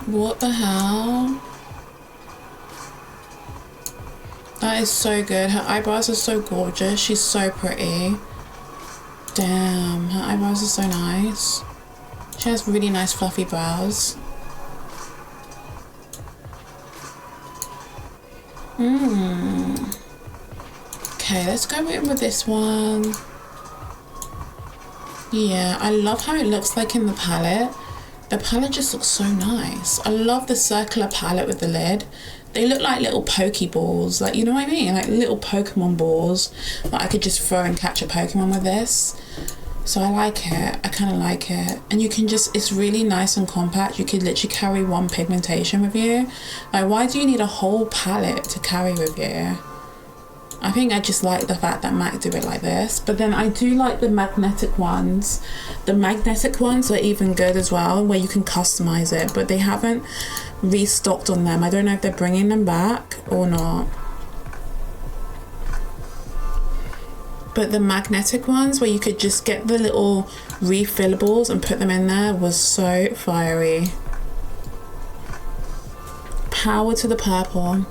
What the hell? That is so good. Her eyebrows are so gorgeous. She's so pretty. Damn, her eyebrows are so nice. She has really nice fluffy brows. Okay, let's go in with this one. Yeah, I love how it looks like in the palette. The palette just looks so nice. I love the circular palette with the lid. They look like little Pokeballs, like, you know what I mean? Like little Pokemon balls that I could just throw and catch a Pokemon with this. So I like it. I kind of like it. And you can just, it's really nice and compact. You could literally carry one pigmentation with you. Like, why do you need a whole palette to carry with you? I think I just like the fact that MAC do it like this. But then I do like the magnetic ones. The magnetic ones are even good as well, where you can customize it. But they haven't restocked on them. I don't know if they're bringing them back or not. But the magnetic ones, where you could just get the little refillables and put them in there, was so fiery. Power to the purple.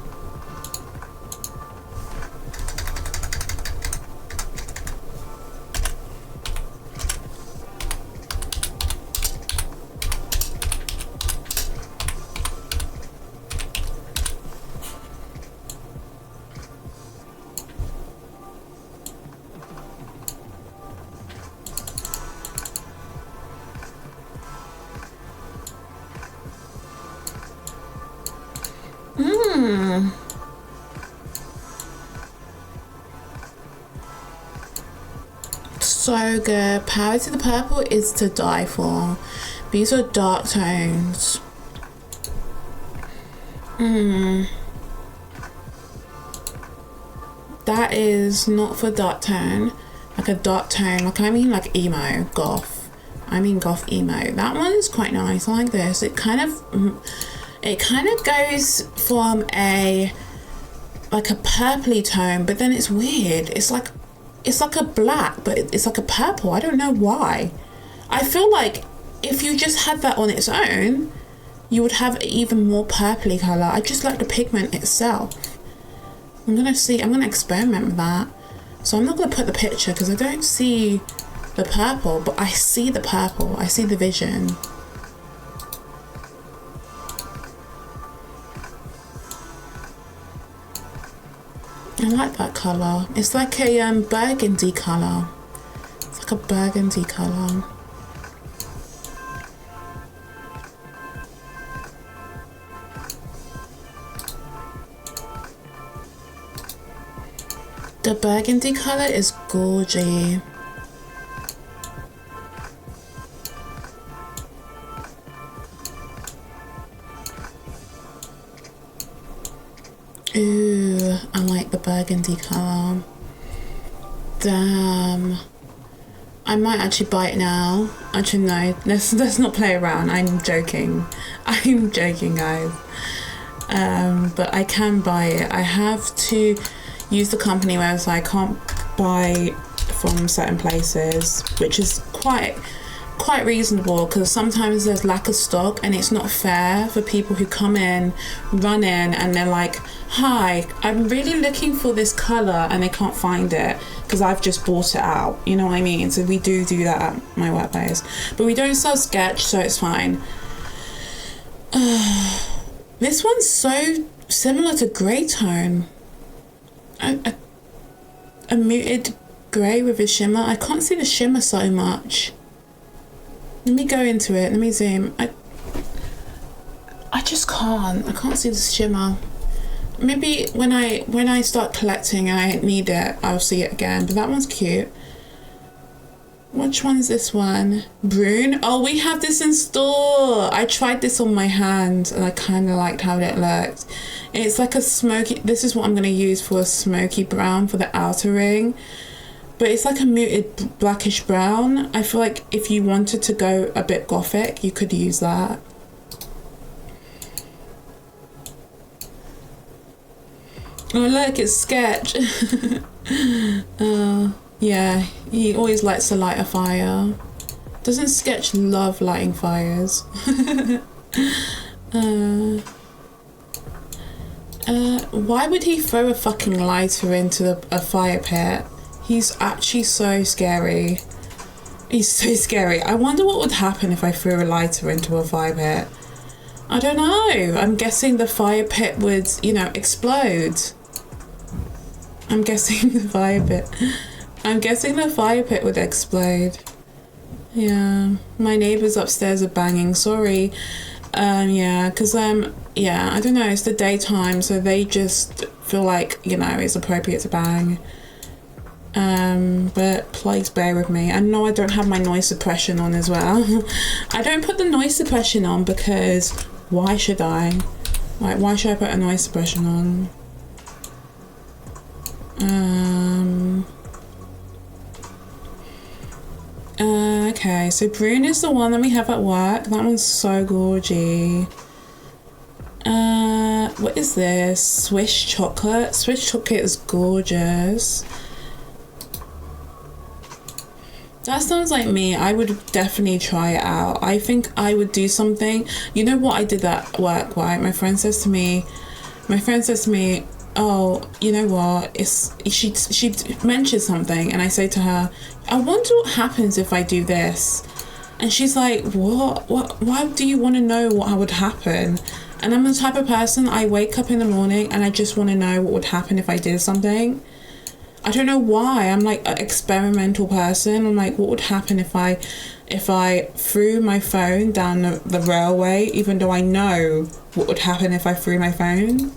So good. Power to the purple is to die for. These are dark tones. That is not for dark tone. Like a dark tone, like I mean like emo, goth. I mean goth emo. That one's quite nice. I like this. It kind of goes from a purpley tone, but then it's weird. It's like a black, but it's like a purple. I don't know why. I feel like if you just had that on its own, you would have even more purpley colour. I just like the pigment itself. I'm gonna experiment with that. So I'm not gonna put the picture because I don't see the purple, but I see the purple. I see the vision. I like that colour. It's like a burgundy colour. It's like a burgundy colour. The burgundy colour is gorgeous. Ooh, I like the burgundy colour. Damn. I might actually buy it now. Actually, no. Let's not play around. I'm joking. I'm joking, guys. But I can buy it. I have to use the company website. I can't buy from certain places, which is quite reasonable because sometimes there's lack of stock and it's not fair for people who come in, run in, and they're like, hi, I'm really looking for this colour, and they can't find it because I've just bought it out, you know what I mean? So we do that at my workplace, but we don't sell Sketch, so it's fine. This one's so similar to grey tone. A muted grey with a shimmer. I can't see the shimmer so much. Let me go into it. Let me zoom. I just can't. I can't see the shimmer. Maybe when I start collecting and I need it, I'll see it again. But that one's cute. Which one is this one? Brune. Oh, we have this in store. I tried this on my hand and I kind of liked how it looked. It's like a smoky, this is what I'm going to use for a smoky brown for the outer ring. But it's like a muted blackish brown. I feel like if you wanted to go a bit gothic, you could use that. Oh look, it's Sketch. Yeah, he always likes to light a fire. Doesn't Sketch love lighting fires? Why would he throw a fucking lighter into a fire pit? He's actually so scary. He's so scary. I wonder what would happen if I threw a lighter into a fire pit. I don't know. I'm guessing the fire pit would, you know, explode. I'm guessing the fire pit would explode. Yeah. My neighbours upstairs are banging. Sorry. Yeah, because yeah, I don't know, it's the daytime, so they just feel like, you know, it's appropriate to bang. But please bear with me. I know I don't have my noise suppression on as well. I don't put the noise suppression on because why should I? Like, why should I put a noise suppression on? Okay, so Brune is the one that we have at work. That one's so gorgy. What is this? Swiss chocolate. Swiss chocolate is gorgeous. That sounds like me. I would definitely try it out. I think I would do something. You know what I did at work, right? My friend says to me, oh, you know what? She mentioned something, and I say to her, I wonder what happens if I do this. And she's like, what? Why do you want to know what would happen? And I'm the type of person, I wake up in the morning and I just want to know what would happen if I did something. I don't know why. I'm like an experimental person. I'm like, what would happen if I threw my phone down the railway, even though I know what would happen if I threw my phone?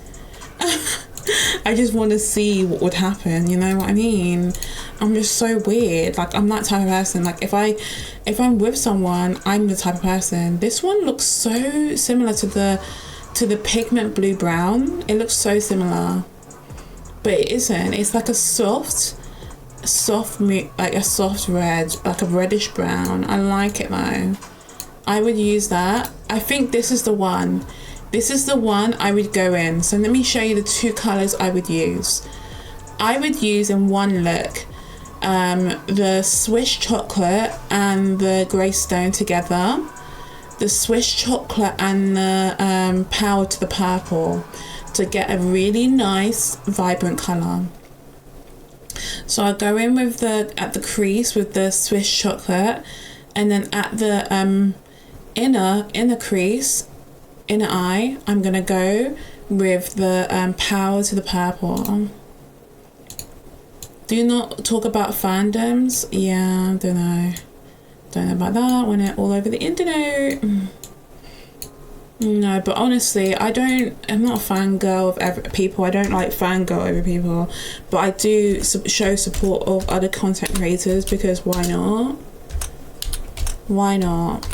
I just want to see what would happen, you know what I mean? I'm just so weird. Like, I'm that type of person. Like, if I'm with someone, I'm the type of person. This one looks so similar to the pigment blue brown. It looks so similar, but it isn't. It's like a soft like a soft red, like a reddish brown. I like it though. I would use that. I think this is the one. This is the one I would go in. So let me show you the two colours I would use. I would use in one look the Swiss chocolate and the grey stone together. the Swiss chocolate and the power to the purple to get a really nice vibrant colour. So I go in with at the crease with the Swiss chocolate, and then at the inner crease, inner eye, I'm gonna go with the power to the purple. Do not talk about fandoms. Yeah, I don't know about that when it's all over the internet. No, but honestly, I'm not a fangirl of people. I don't like fangirl over people, but I do show support of other content creators, because why not? Why not?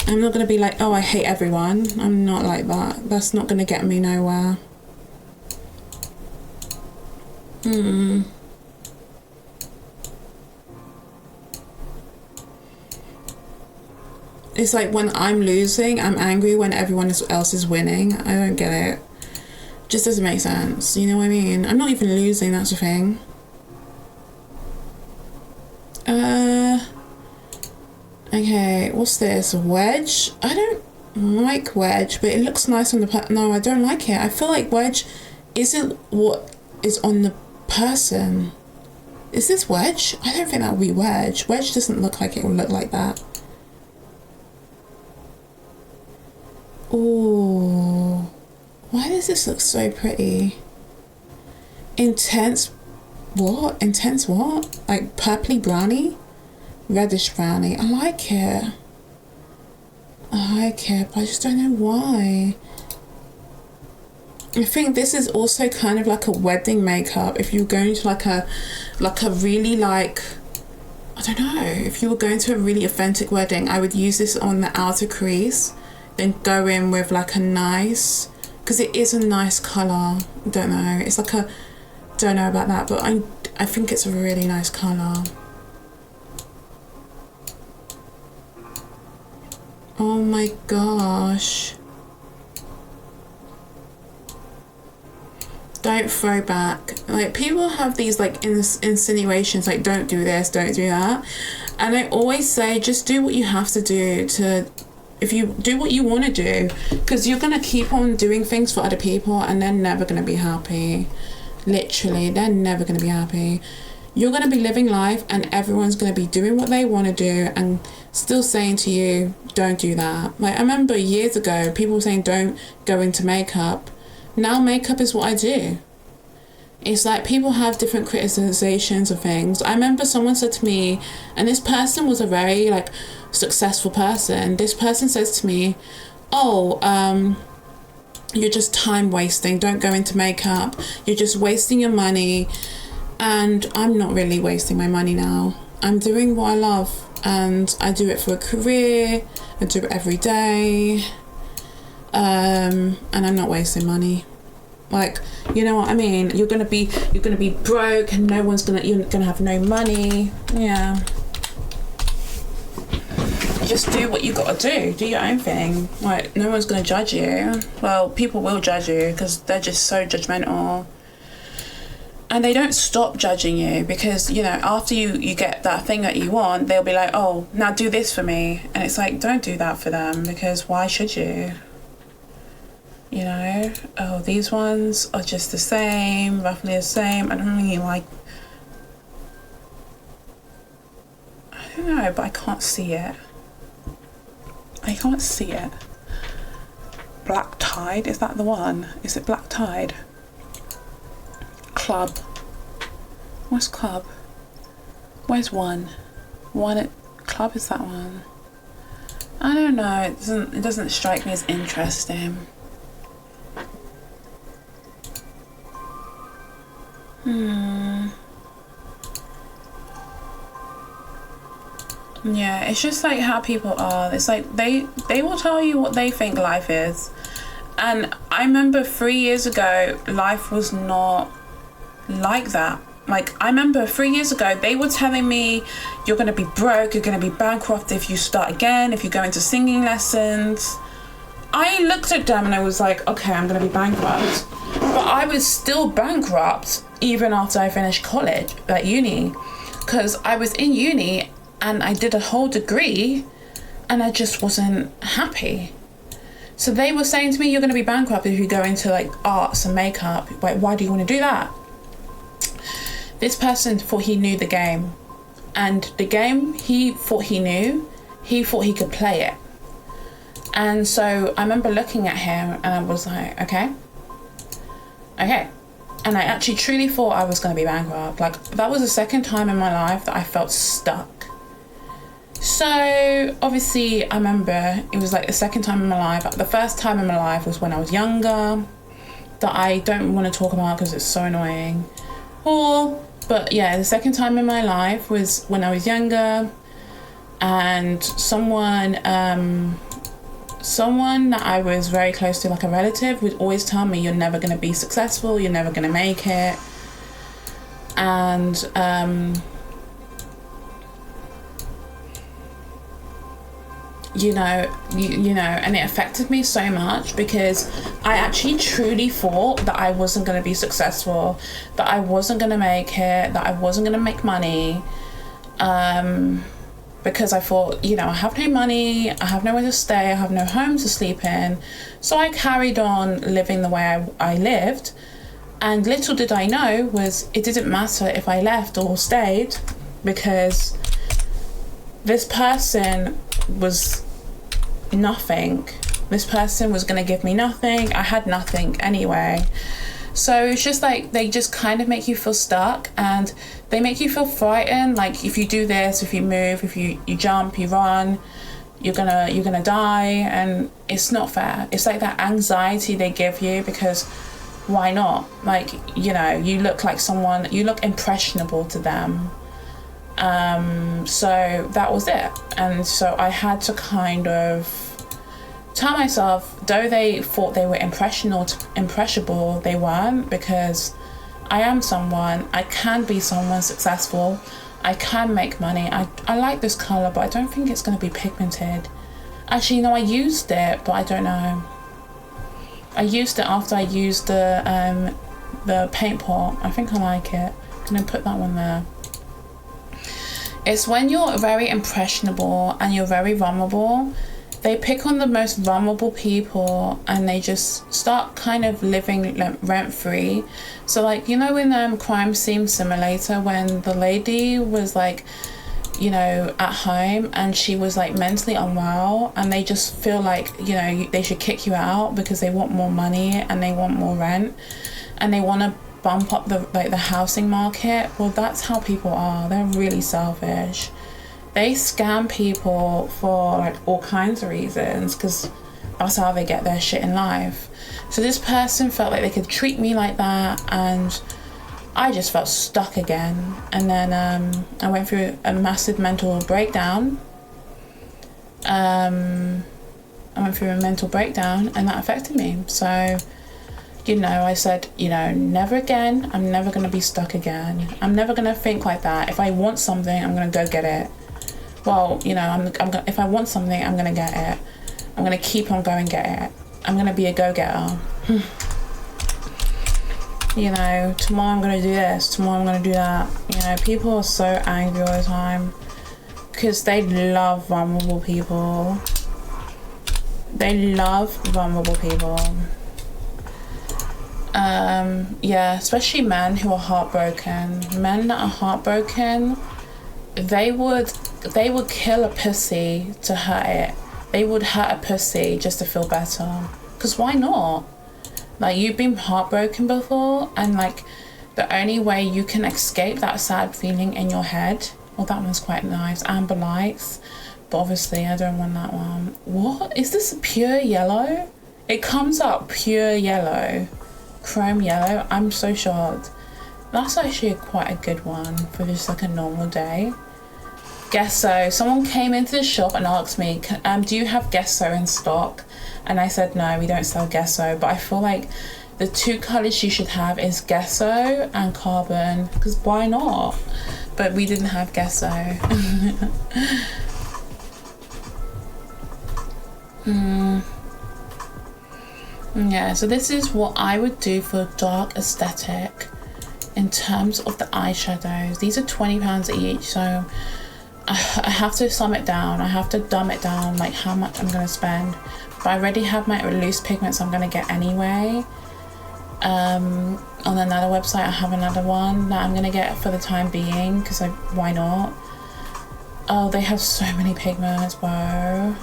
I'm not gonna be like, oh, I hate everyone. I'm not like that. That's not gonna get me nowhere. It's like when I'm losing, I'm angry when everyone else is winning. I don't get it. Just doesn't make sense. You know what I mean? I'm not even losing, that's the thing. Okay, what's this? Wedge? I don't like wedge, but it looks nice on the no, I don't like it. I feel like wedge isn't what is on the person. Is this wedge? I don't think that would be wedge. Wedge doesn't look like it will look like that. Oh, why does this look so pretty? Intense what? Intense what? Like purpley brownie? Reddish brownie. I like it. I like it, but I just don't know why. I think this is also kind of like a wedding makeup. If you're going to like a really like, I don't know, if you were going to a really authentic wedding, I would use this on the outer crease, then go in with like a nice, because it is a nice colour. I don't know, it's like a, don't know about that, but I think it's a really nice colour. Oh my gosh. Don't throw back. Like, people have these like insinuations like, don't do this, don't do that, and I always say, just do what you have to do to, if you do what you want to do, because you're gonna keep on doing things for other people and they're never gonna be happy. Literally, they're never gonna be happy. You're gonna be living life and everyone's gonna be doing what they want to do and still saying to you, don't do that. Like, I remember years ago people were saying don't go into makeup. Now makeup is what I do. It's like people have different criticizations of things. I remember someone said to me, and this person was a very like successful person, this person says to me, oh, you're just time wasting, don't go into makeup, you're just wasting your money. And I'm not really wasting my money now. I'm doing what I love, and I do it for a career. I do it every day, and I'm not wasting money. Like, you know what I mean? You're gonna be broke, and you're gonna have no money. Yeah. Just do what you gotta do. Do your own thing. Like, no one's gonna judge you. Well, people will judge you because they're just so judgmental. And they don't stop judging you, because, you know, after you get that thing that you want, they'll be like, oh, now do this for me. And it's like, don't do that for them, because why should you? You know, oh, these ones are just the same, roughly the same. I don't really like, I don't know, but I can't see it. I can't see it. Black Tide, is that the one? Is it Black Tide? Club. What's Club? Where's one? One at Club, is that one? I don't know, it doesn't strike me as interesting. Yeah, it's just like how people are. It's like they will tell you what they think life is. And I remember 3 years ago, life was not like that. Like, I remember 3 years ago, they were telling me, you're going to be broke, you're going to be bankrupt if you start again, if you go into singing lessons. I looked at them and I was like, okay, I'm going to be bankrupt. But I was still bankrupt even after I finished college, at uni. Because I was in uni and I did a whole degree, and I just wasn't happy. So they were saying to me, you're going to be bankrupt if you go into like arts and makeup. Like, why do you want to do that? This person thought he knew the game, and the game he thought he knew, he thought he could play it. And so I remember looking at him and I was like, okay. And I actually truly thought I was going to be bankrupt. Like, that was the second time in my life that I felt stuck. So obviously I remember it was like the second time in my life. The first time in my life was when I was younger, that I don't want to talk about because it's so annoying. But yeah, the second time in my life was when I was younger, and someone that I was very close to, like a relative, would always tell me, you're never going to be successful, you're never going to make it. And you know, and it affected me so much, because I actually truly thought that I wasn't going to be successful, that I wasn't going to make it, that I wasn't going to make money, because I thought, you know, I have no money, I have nowhere to stay, I have no home to sleep in. So I carried on living the way I lived, and little did I know was it didn't matter if I left or stayed, because this person was nothing. This person was going to give me nothing. I had nothing anyway. So it's just like, they just kind of make you feel stuck, and they make you feel frightened. Like, if you do this, if you move, if you jump, you run, you're gonna die. And it's not fair. It's like that anxiety they give you, because why not? Like, you know, you look like someone, you look impressionable to them. So that was it. And so I had to kind of tell myself, though they thought they were impressionable, they weren't, because I am someone, I can be someone successful, I can make money. I like this colour, but I don't think it's going to be pigmented. Actually, no, I used it, but I don't know. I used it after I used the paint pot. I think I like it. I'm going to put that one there. It's when you're very impressionable and you're very vulnerable, they pick on the most vulnerable people, and they just start kind of living rent-free. So, like, you know, in Crime Scene Simulator, when the lady was like, you know, at home and she was like mentally unwell, and they just feel like, you know, they should kick you out because they want more money and they want more rent, and they want to bump up the housing market. Well, that's how people are. They're really selfish. They scam people for like all kinds of reasons, because that's how they get their shit in life. So this person felt like they could treat me like that, and I just felt stuck again. And then I went through a massive mental breakdown. And that affected me. So, you know, I said, you know, never again. I'm never going to be stuck again. I'm never going to think like that. If I want something, I'm going to go get it. Well, you know, if I want something, I'm going to get it. I'm going to keep on going get it. I'm going to be a go-getter. You know, tomorrow I'm going to do this. Tomorrow I'm going to do that. You know, people are so angry all the time because they love vulnerable people. They love vulnerable people. Yeah, especially men who are heartbroken. Men that are heartbroken, they would kill a pussy to hurt it. They would hurt a pussy just to feel better. Because why not? Like, you've been heartbroken before, and like the only way you can escape that sad feeling in your head. Well, that one's quite nice. Amber Lights. But obviously I don't want that one. What? Is this pure yellow? It comes up pure yellow. Chrome yellow. I'm so shocked. That's actually quite a good one for just like a normal day. Gesso. Someone came into the shop and asked me, do you have Gesso in stock? And I said, no, we don't sell Gesso. But I feel like the two colours you should have is Gesso and Carbon. Because why not? But we didn't have Gesso. Yeah, so this is what I would do for dark aesthetic in terms of the eyeshadows. These are £20 each, so I have to sum it down. I have to dumb it down, like how much I'm gonna spend. But I already have my loose pigments I'm gonna get anyway. On another website I have another one that I'm gonna get for the time being, because why not? Oh, they have so many pigments, bro.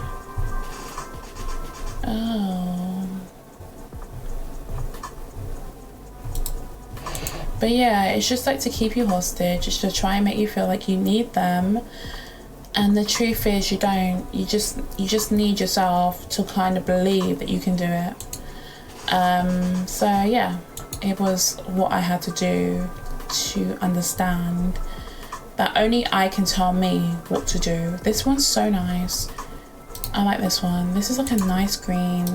Oh. But yeah, it's just like to keep you hostage. It's to try and make you feel like you need them. And the truth is you don't. You just need yourself to kind of believe that you can do it. So yeah, it was what I had to do to understand that only I can tell me what to do. This one's so nice. I like this one. This is like a nice green.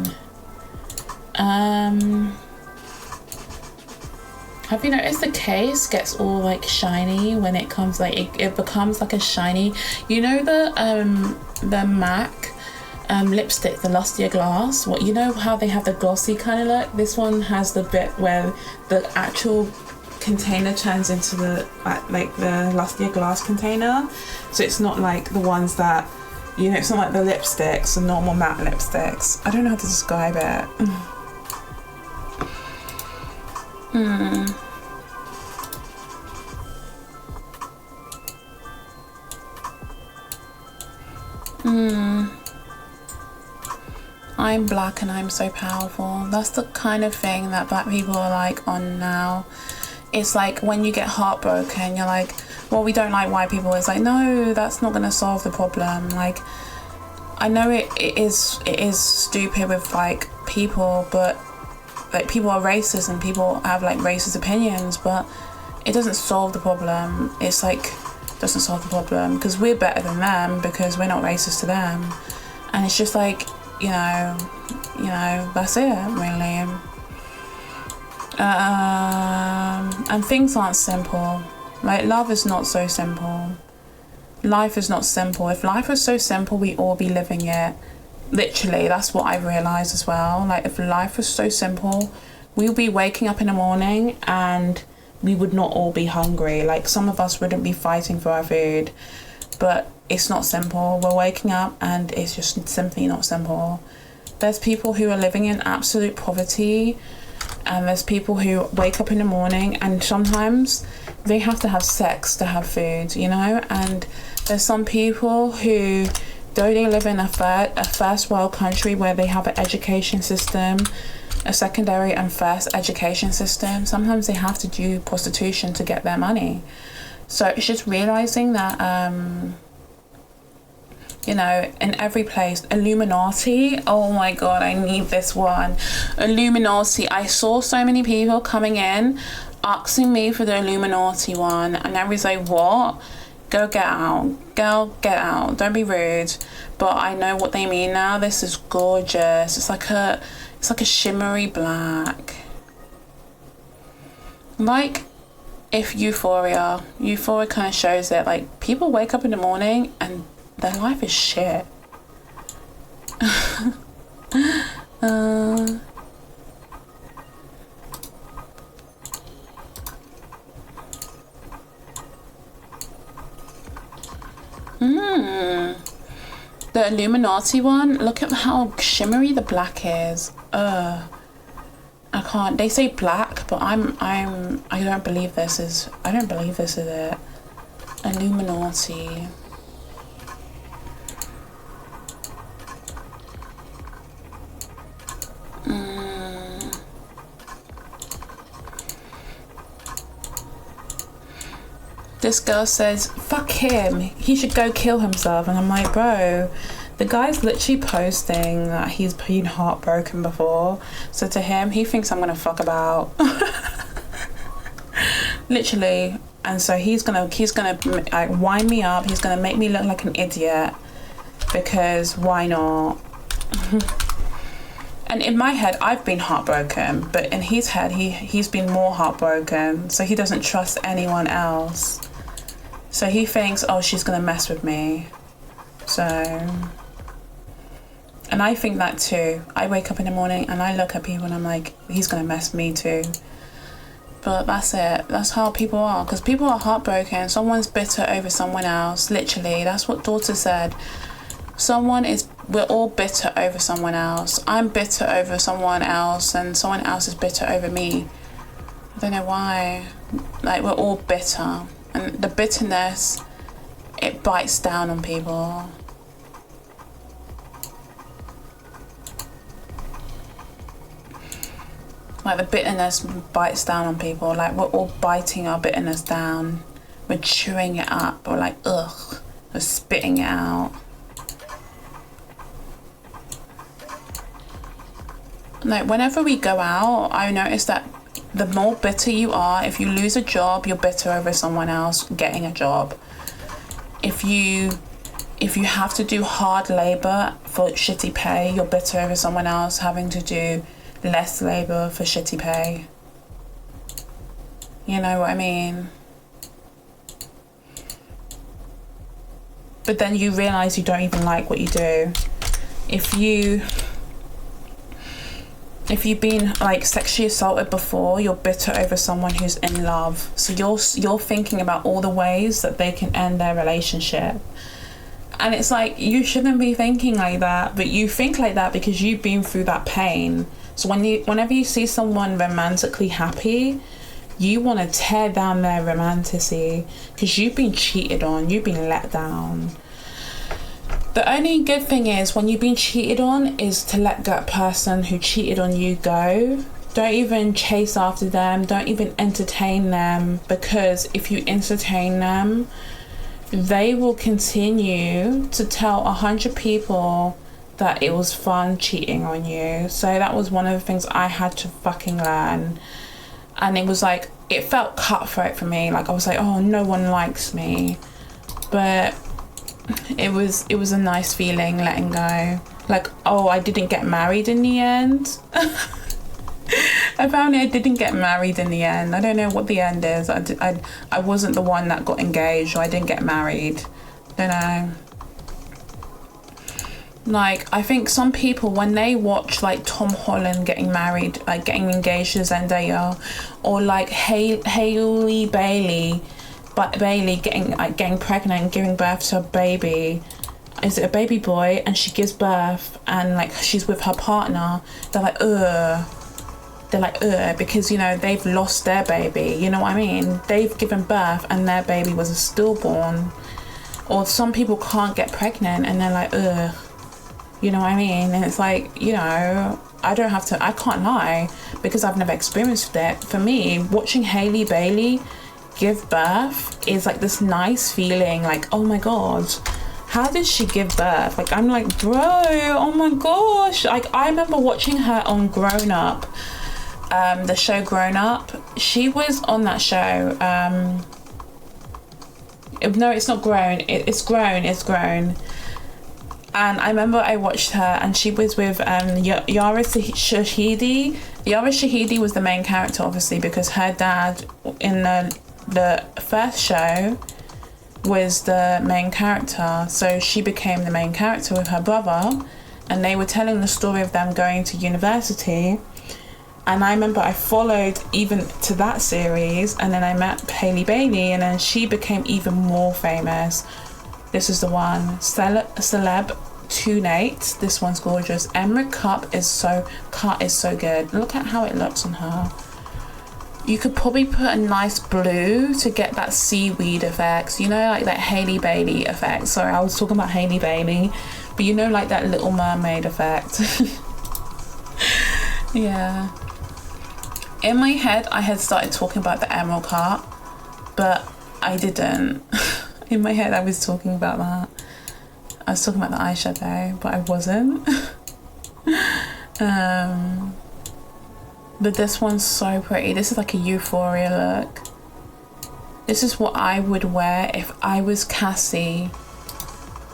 Have you noticed the case gets all like shiny when it comes, like it becomes like a shiny, you know, the MAC lipstick, the Lustier Glass, what, you know how they have the glossy kind of look? This one has the bit where the actual container turns into the like the Lustier Glass container, so it's not like the ones that, you know, it's not like the lipsticks, the normal matte lipsticks. I don't know how to describe it. I'm black and I'm so powerful. That's the kind of thing that black people are like on now. It's like when you get heartbroken, you're like, well, we don't like white people. It's like, no, that's not gonna solve the problem. Like, I know it is stupid with like people, but like people are racist and people have like racist opinions, but it doesn't solve the problem. It's like, doesn't solve the problem because we're better than them because we're not racist to them. And it's just like, you know, that's it really. And things aren't simple. Like, love is not so simple. Life is not simple. If life was so simple, we'd all be living it. Literally, that's what I realized as well. Like, if life was so simple, we would be waking up in the morning and we would not all be hungry. Like, some of us wouldn't be fighting for our food, but it's not simple. We're waking up and it's just simply not simple. There's people who are living in absolute poverty, and there's people who wake up in the morning and sometimes they have to have sex to have food, you know? And there's some people who, though they live in a first world country where they have an education system, a secondary and first education system, sometimes they have to do prostitution to get their money. So it's just realizing that, you know, in every place, Illuminati, oh my God, I need this one. Illuminati, I saw so many people coming in asking me for the Illuminati one, and I was like, what? Go get out. Girl, get out. Don't be rude. But I know what they mean now. This is gorgeous. It's like a shimmery black. Like, if Euphoria kind of shows it, like, people wake up in the morning and their life is shit. The Illuminati one, look at how shimmery the black is. I can't. They say black, but I don't believe this is it. Illuminati. This girl says, fuck him, he should go kill himself. And I'm like, bro, the guy's literally posting that he's been heartbroken before. So to him, he thinks I'm gonna fuck about. Literally. And so he's gonna like wind me up. He's gonna make me look like an idiot, because why not? And in my head, I've been heartbroken, but in his head, he's been more heartbroken. So he doesn't trust anyone else. So he thinks, oh, she's gonna mess with me. So, and I think that too. I wake up in the morning and I look at people and I'm like, he's gonna mess me too. But that's it. That's how people are. Because people are heartbroken. Someone's bitter over someone else. Literally, that's what Daughter said. We're all bitter over someone else. I'm bitter over someone else, and someone else is bitter over me. I don't know why. Like, we're all bitter. And the bitterness, it bites down on people. Like, the bitterness bites down on people. Like, we're all biting our bitterness down. We're chewing it up. We're like, ugh. We're spitting it out. Like, whenever we go out, I notice that the more bitter you are, if you lose a job, you're bitter over someone else getting a job. If you have to do hard labor for shitty pay, you're bitter over someone else having to do less labor for shitty pay. You know what I mean? But then you realize you don't even like what you do. If you've been like sexually assaulted before, you're bitter over someone who's in love. So you're thinking about all the ways that they can end their relationship. And it's like, you shouldn't be thinking like that, but you think like that because you've been through that pain. So whenever you see someone romantically happy, you want to tear down their romanticy because you've been cheated on, you've been let down. The only good thing is, when you've been cheated on, is to let that person who cheated on you go. Don't even chase after them, don't even entertain them, because if you entertain them, they will continue to tell 100 people that it was fun cheating on you. So that was one of the things I had to fucking learn. And it was like, it felt cutthroat for me. Like, I was like, oh, no one likes me. But it was a nice feeling letting go. Like, oh, I didn't get married in the end. Apparently I didn't get married in the end. I don't know what the end is. I wasn't the one that got engaged, or I didn't get married. Don't know. Like, I think some people, when they watch like Tom Holland getting married, like getting engaged to Zendaya, or like Hailey Bailey getting pregnant and giving birth to a baby. Is it a baby boy? And she gives birth and like she's with her partner. They're like, ugh. They're like, ugh, because, you know, they've lost their baby. You know what I mean? They've given birth and their baby was a stillborn. Or some people can't get pregnant and they're like, ugh. You know what I mean? And it's like, you know, I can't lie because I've never experienced it. For me, watching Hailey Bailey give birth is like this nice feeling, like, oh my god, how did she give birth? Like, I'm like, bro, oh my gosh. Like, I remember watching her on Grown Up, the show Grown Up. She was on that show. No, it's not Grown. It's Grown. And I remember I watched her, and she was with Yara Shahidi. Yara Shahidi was the main character, obviously, because her dad in the first show was the main character. So she became the main character with her brother, and they were telling the story of them going to university. And I remember I followed even to that series, and then I met Hailey Bailey, and then she became even more famous. This is the one, Celeb Tunate. This one's gorgeous. Emerald cut is so good. Look at how it looks on her. You could probably put a nice blue to get that seaweed effect, you know, like that Hailey Bailey effect. Sorry, I was talking about Hailey Bailey, but you know, like that Little Mermaid effect. Yeah. In my head, I had started talking about the emerald cut, but I didn't. In my head, I was talking about that. I was talking about the eyeshadow, but I wasn't. But this one's so pretty. This is like a euphoria look. This is what I would wear if I was Cassie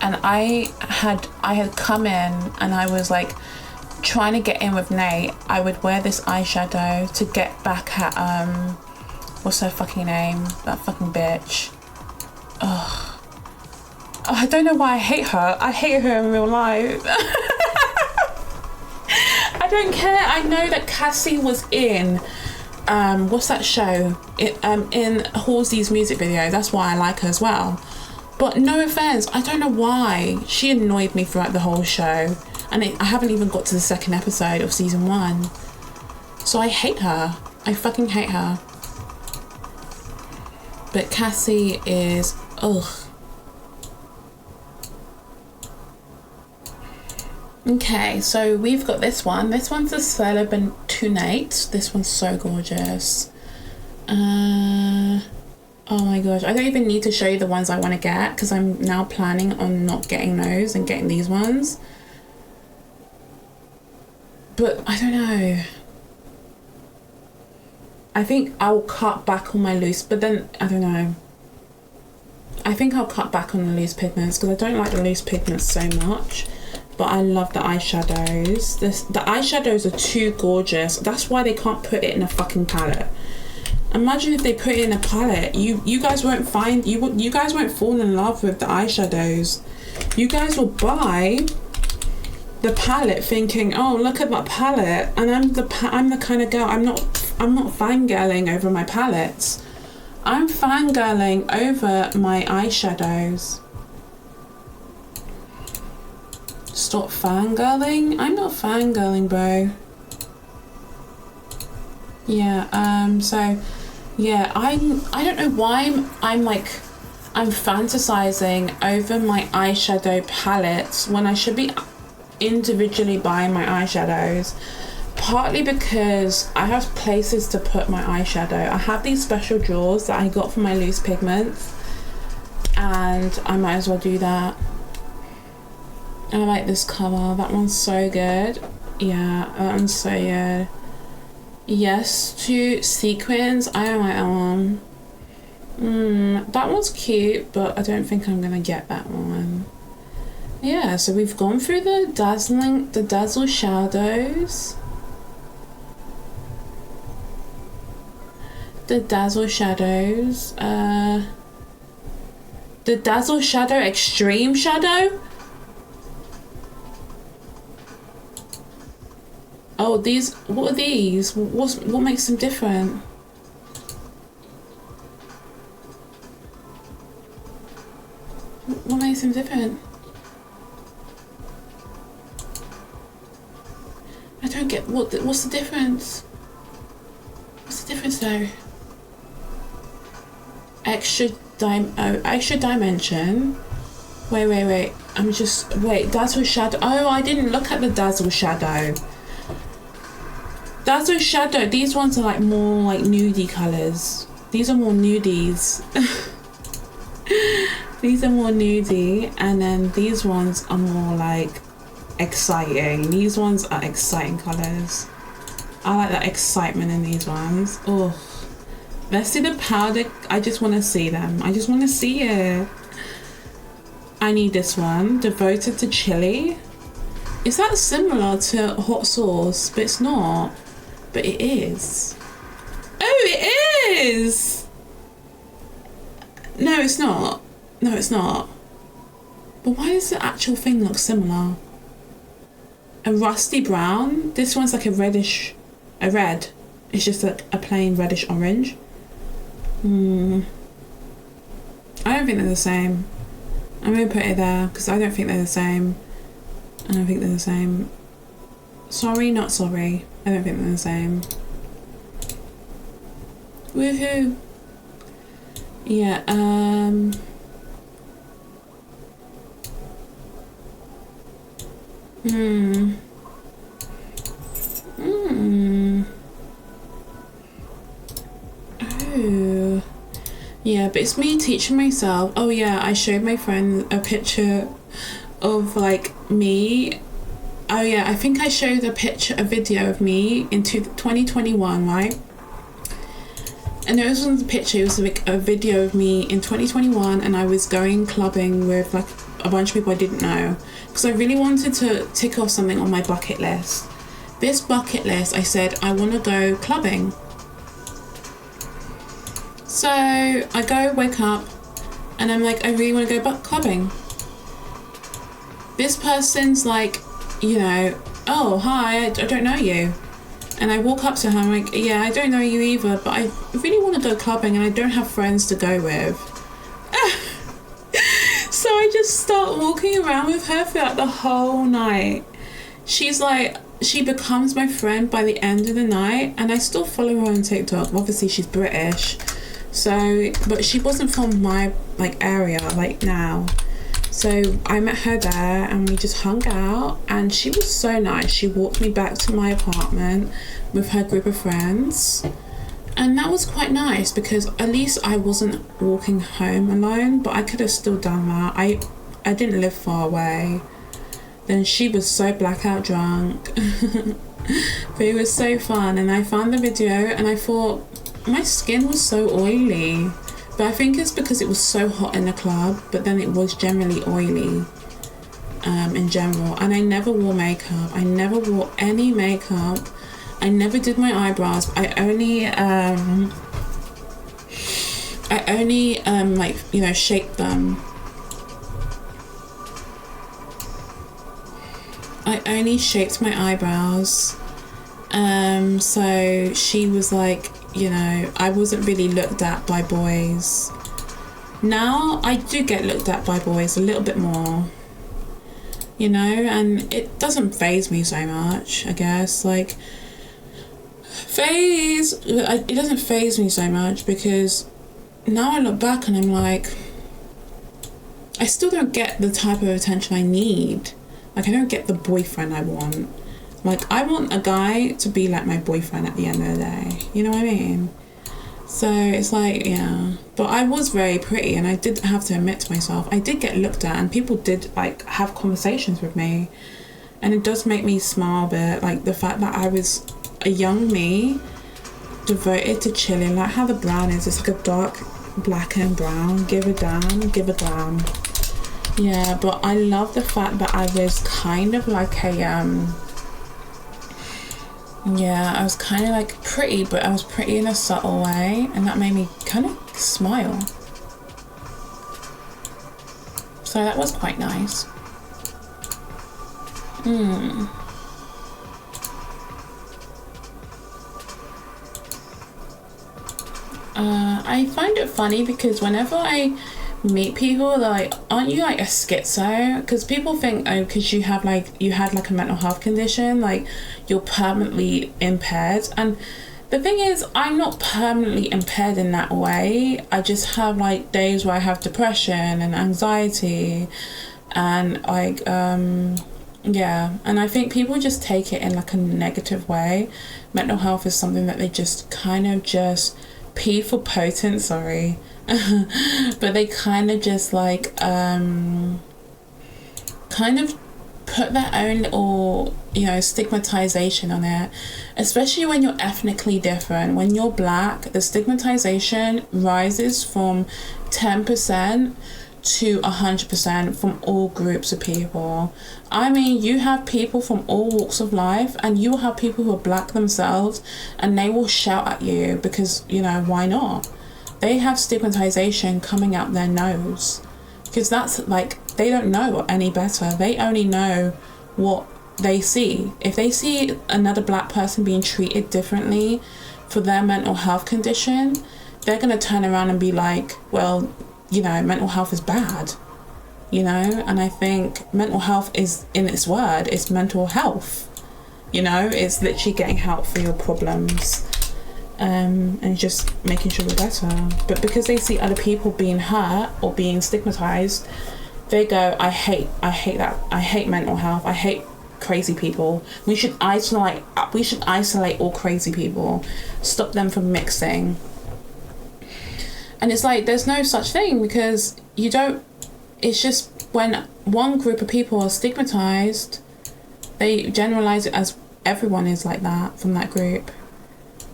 and I had come in and I was like trying to get in with Nate. I would wear this eyeshadow to get back at what's her fucking name? That fucking bitch. Ugh. Oh, I don't know why I hate her. I hate her in real life. I don't care. I know that Cassie was in what's that show? In Halsey's music video. That's why I like her as well. But no offense, I don't know why. She annoyed me throughout the whole show. And I haven't even got to the second episode of season 1. So I hate her. I fucking hate her. But Cassie is, ugh. Okay, so we've got this one. This one's a Celebrate. This one's so gorgeous. Oh my gosh, I don't even need to show you the ones I want to get because I'm now planning on not getting those and getting these ones. But I don't know. I think I'll cut back on my loose, but then I don't know. I think I'll cut back on the loose pigments because I don't like the loose pigments so much. But I love the eyeshadows. The eyeshadows are too gorgeous. That's why they can't put it in a fucking palette. Imagine if they put it in a palette. You guys won't find you guys won't fall in love with the eyeshadows. You guys will buy the palette thinking, oh, look at that palette, and I'm the kind of girl, I'm not fangirling over my palettes. I'm fangirling over my eyeshadows. Stop fangirling? I'm not fangirling, bro. Yeah, so yeah, I don't know why I'm fantasizing over my eyeshadow palettes when I should be individually buying my eyeshadows. Partly because I have places to put my eyeshadow. I have these special drawers that I got for my loose pigments, and I might as well do that. I like this colour. That one's so good. Yeah, that one's so good. Yes to sequins. I don't like that one. That one's cute, but I don't think I'm gonna get that one. Yeah, so we've gone through the Dazzle shadows. The Dazzle shadows. The Dazzle Shadow Extreme Shadow. Oh, these. What are these? What makes them different? What makes them different? I don't get what's the difference? What's the difference though? Extra dimension. Wait. Dazzle Shadow. Oh, I didn't look at the Dazzle Shadow. Dazzle Shadow. These ones are like more like nudie colours. These are more nudies. These are more nudie, and then these ones are more like exciting. These ones are exciting colours. I like that excitement in these ones. Oh, let's see the powder. I just want to see them. I just want to see it. I need this one. Devoted to Chili. Is that similar to hot sauce? But it's not. But it is. Oh, it is. No, it's not. No, it's not. But why does the actual thing look similar? A rusty brown. This one's like a reddish, a red. It's just a plain reddish orange. I don't think they're the same. I'm gonna put it there because I don't think they're the same. I don't think they're the same. Sorry, not sorry. I don't think they're the same. Woohoo! Yeah, Oh. Yeah, but it's me teaching myself. Oh yeah, I showed my friend a picture of like me. Oh yeah, I think I showed a video of me in 2021, right? And there was a picture, it was like a video of me in 2021, and I was going clubbing with like a bunch of people I didn't know because I really wanted to tick off something on my bucket list. This bucket list, I said I want to go clubbing. So I wake up, and I'm like, I really want to go clubbing. This person's like, you know, oh hi, I don't know you. And I walk up to her, I'm like, yeah, I don't know you either, but I really want to go clubbing and I don't have friends to go with. So I just start walking around with her throughout the whole night. She's like, she becomes my friend by the end of the night, and I still follow her on TikTok. Obviously she's British, so, but she wasn't from my like area like now. So I met her there and we just hung out, and she was so nice. She walked me back to my apartment with her group of friends, and that was quite nice because at least I wasn't walking home alone, but I could have still done that. I didn't live far away. Then she was so blackout drunk. But it was so fun, and I found the video and I thought my skin was so oily. But I think it's because it was so hot in the club, but then it was generally oily in general. And I never wore makeup. I never wore any makeup. I never did my eyebrows. I only like, you know, shaped them. I only shaped my eyebrows. So she was like, you know, I wasn't really looked at by boys. Now I do get looked at by boys a little bit more, you know, and it doesn't faze me so much, I guess. Like, it doesn't faze me so much because now I look back and I'm like, I still don't get the type of attention I need. Like, I don't get the boyfriend I want. Like, I want a guy to be like my boyfriend at the end of the day. You know what I mean? So it's like, yeah. But I was very pretty, and I did have to admit to myself, I did get looked at, and people did like have conversations with me. And it does make me smile a bit. Like, the fact that I was a young me, devoted to chilling. Like how the brown is. It's like a dark black and brown. Give a damn, give a damn. Yeah, but I love the fact that I was kind of like a yeah, I was kind of like pretty, but I was pretty in a subtle way, and that made me kind of smile. So that was quite nice. I find it funny because whenever I meet people, they're like, aren't you like a schizo? Because people think, oh, because you had like a mental health condition, like you're permanently impaired. And the thing is, I'm not permanently impaired in that way. I just have like days where I have depression and anxiety and like yeah, and I think people just take it in like a negative way. Mental health is something that they just kind of just P for potent, sorry. But they kind of just like kind of put their own little, you know, stigmatization on it, especially when you're ethnically different. When you're black, the stigmatization rises from 10% to 100% from all groups of people. I mean, you have people from all walks of life, and you will have people who are black themselves, and they will shout at you because, you know, why not? They have stigmatization coming out their nose because that's like, they don't know any better. They only know what they see. If they see another black person being treated differently for their mental health condition, they're going to turn around and be like, well, you know, mental health is bad, you know? And I think mental health is, in its word, it's mental health, you know? It's literally getting help for your problems. And just making sure we're better. But because they see other people being hurt or being stigmatized, they go, I hate that. I hate mental health. I hate crazy people. We should isolate all crazy people. Stop them from mixing. And it's like, there's no such thing, because you don't, it's just when one group of people are stigmatized, they generalize it as everyone is like that from that group.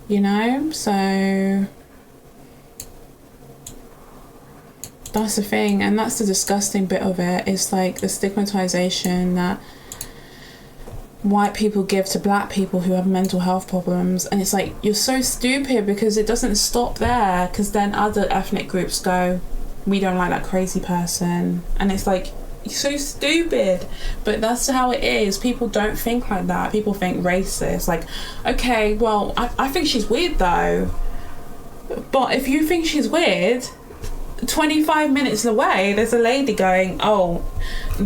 You know, so that's the thing, and that's the disgusting bit of it. It's like the stigmatization that white people give to black people who have mental health problems, and it's like, you're so stupid, because it doesn't stop there, because then other ethnic groups go, we don't like that crazy person, and it's like, so stupid. But that's how it is. People don't think like that. People think racist. Like, okay, well, I think she's weird though. But if you think she's weird, 25 minutes away, there's a lady going, oh,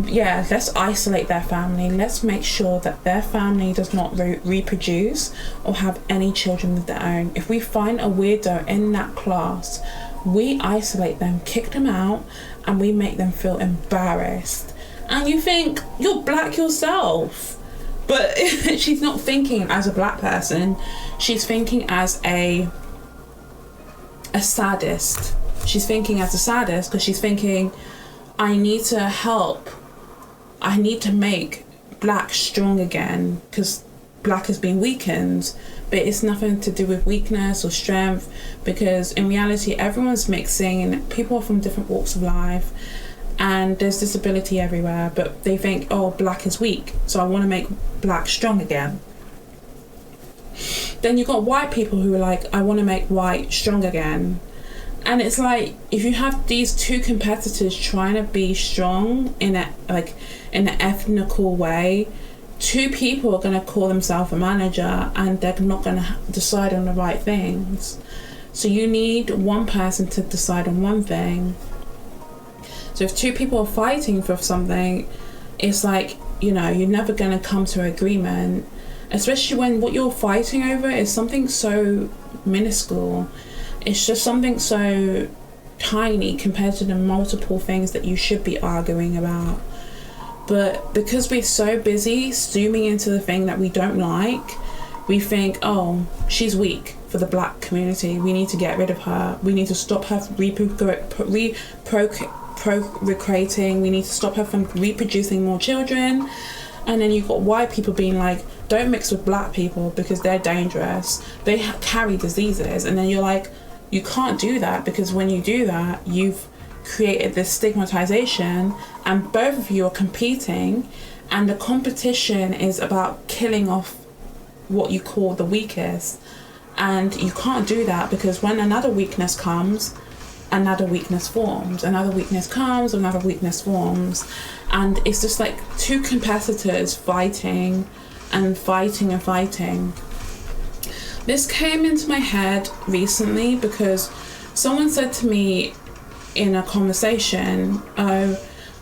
yeah, let's isolate their family. Let's make sure that their family does not reproduce or have any children of their own. If we find a weirdo in that class, we isolate them, kick them out, and we make them feel embarrassed. And you think, you're black yourself. But she's not thinking as a black person. She's thinking as a sadist. She's thinking as a sadist because she's thinking, I need to help. I need to make black strong again because black has been weakened. But it's nothing to do with weakness or strength, because in reality, everyone's mixing and people are from different walks of life and there's disability everywhere. But they think, oh, black is weak, so I want to make black strong again. Then you've got white people who are like, I want to make white strong again. And it's like, if you have these two competitors trying to be strong in an ethnical way, two people are going to call themselves a manager and they're not going to decide on the right things. So you need one person to decide on one thing. So if two people are fighting for something, it's like, you're never going to come to an agreement, especially when what you're fighting over is something so minuscule. It's just something so tiny compared to the multiple things that you should be arguing about. But because we're so busy zooming into the thing that we don't like, we think, oh, she's weak for the black community. We need to get rid of her. We need to stop her procreating. We need to stop her from reproducing more children. And then you've got white people being like, don't mix with black people because they're dangerous. They carry diseases. And then you're like, you can't do that, because when you do that, you've created this stigmatization and both of you are competing, and the competition is about killing off what you call the weakest. And you can't do that, because when another weakness comes, another weakness forms, another weakness comes, another weakness forms, and it's just like two competitors fighting and fighting and fighting. This came into my head recently because someone said to me in a conversation, oh,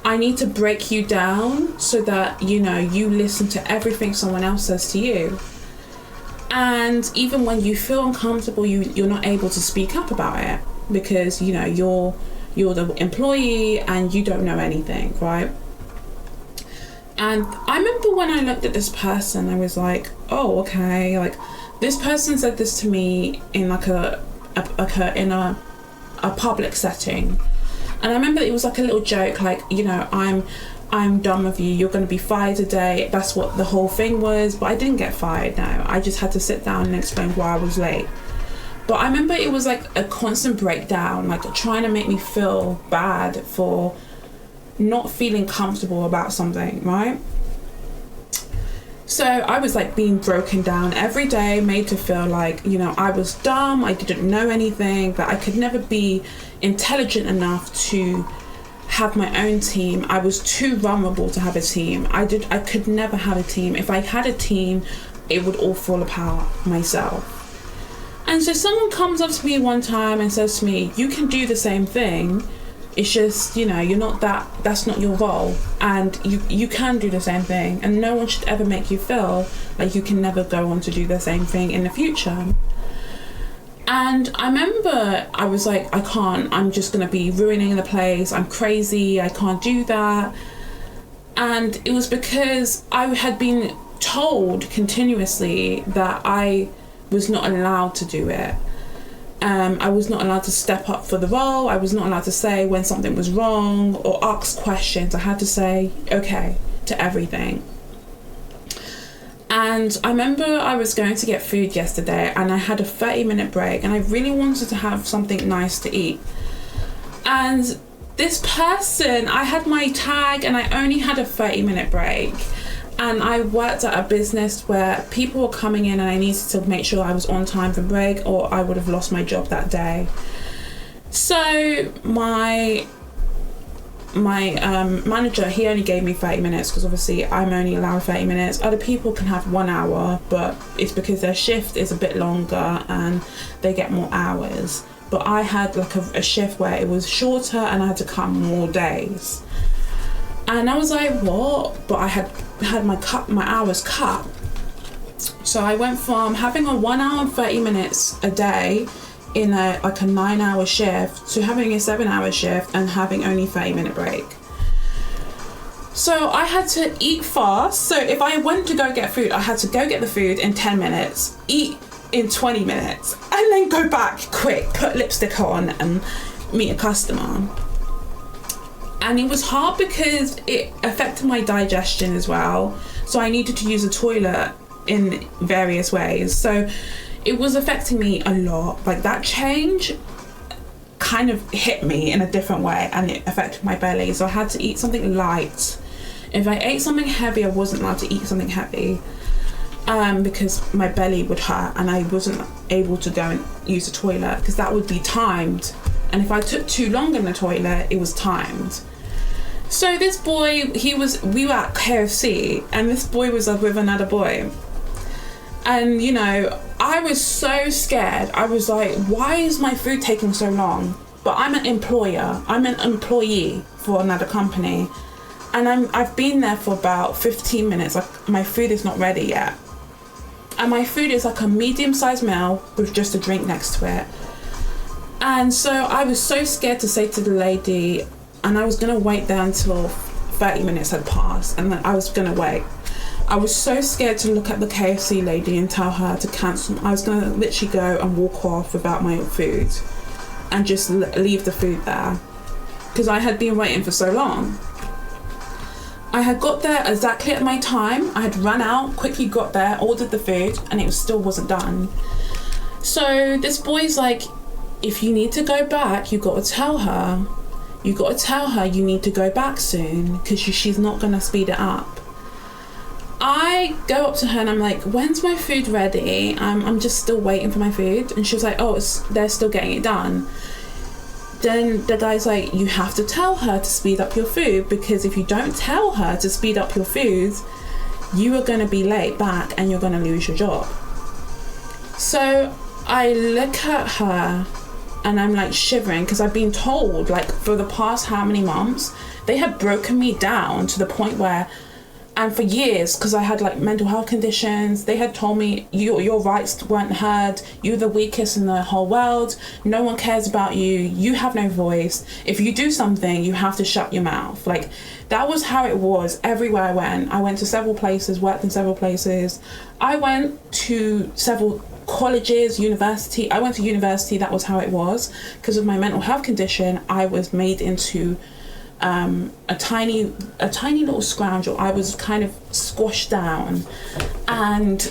I need to break you down so that, you listen to everything someone else says to you. And even when you feel uncomfortable, you're not able to speak up about it because, you're the employee and you don't know anything, right? And I remember when I looked at this person, I was like, oh, okay, like this person said this to me in like a public setting. And I remember it was like a little joke, like, I'm done with you, you're going to be fired today. That's what the whole thing was. But I didn't get fired, no. I just had to sit down and explain why I was late. But I remember it was like a constant breakdown, like trying to make me feel bad for not feeling comfortable about something, right? So I was like being broken down every day, made to feel like, I was dumb, I didn't know anything, that I could never be intelligent enough to have my own team. I was too vulnerable to have a team. I could never have a team. If I had a team, it would all fall apart myself. And so someone comes up to me one time and says to me, you can do the same thing. It's just, you're not that's not your role, and you can do the same thing, and no one should ever make you feel like you can never go on to do the same thing in the future. And I remember I was like, I can't, I'm just going to be ruining the place, I'm crazy, I can't do that. And it was because I had been told continuously that I was not allowed to do it. I was not allowed to step up for the role. I was not allowed to say when something was wrong or ask questions. I had to say okay to everything. And I remember I was going to get food yesterday and I had a 30-minute break and I really wanted to have something nice to eat. And this person, I had my tag and I only had a 30-minute break. And I worked at a business where people were coming in and I needed to make sure I was on time for break or I would have lost my job that day. So my my manager, he only gave me 30 minutes because obviously I'm only allowed 30 minutes. Other people can have 1 hour, but it's because their shift is a bit longer and they get more hours. But I had like a shift where it was shorter and I had to come more days. And I was like, what? But I had my hours cut. So I went from having a 1 hour and 30 minutes a day in a 9-hour shift to having a 7-hour shift and having only 30-minute break. So I had to eat fast. So if I went to go get food, I had to go get the food in 10 minutes, eat in 20 minutes, and then go back quick, put lipstick on and meet a customer. And it was hard because it affected my digestion as well. So I needed to use the toilet in various ways. So it was affecting me a lot. Like that change kind of hit me in a different way and it affected my belly. So I had to eat something light. If I ate something heavy, I wasn't allowed to eat something heavy because my belly would hurt and I wasn't able to go and use the toilet because that would be timed. And if I took too long in the toilet, it was timed. So this boy, we were at KFC and this boy was with another boy. And you know, I was so scared. I was like, why is my food taking so long? But I'm an employer. I'm an employee for another company. And I've been there for about 15 minutes. Like my food is not ready yet. And my food is like a medium-sized meal with just a drink next to it. And so I was so scared to say to the lady, and I was gonna wait there until 30 minutes had passed and then I was gonna wait. I was so scared to look at the KFC lady and tell her to cancel. I was gonna literally go and walk off without my food and just leave the food there because I had been waiting for so long. I had got there exactly at my time. I had run out, quickly got there, ordered the food, and it still wasn't done. So this boy's like, if you need to go back, you gotta tell her. You gotta tell her you need to go back soon because she's not gonna speed it up. I go up to her and I'm like, when's my food ready? I'm just still waiting for my food. And she was like, oh, they're still getting it done. Then the guy's like, you have to tell her to speed up your food because if you don't tell her to speed up your food, you are going to be late back and you're going to lose your job. So I look at her and I'm like shivering because I've been told like for the past how many months, they had broken me down to the point where, and for years, because I had like mental health conditions, they had told me your rights weren't heard, you're the weakest in the whole world, no one cares about you, you have no voice, if you do something, you have to shut your mouth. Like that was how it was everywhere I went. I went to several places, worked in several places. I went to several colleges, university. I went to university, that was how it was. Because of my mental health condition, I was made into a tiny little scroungel. I was kind of squashed down and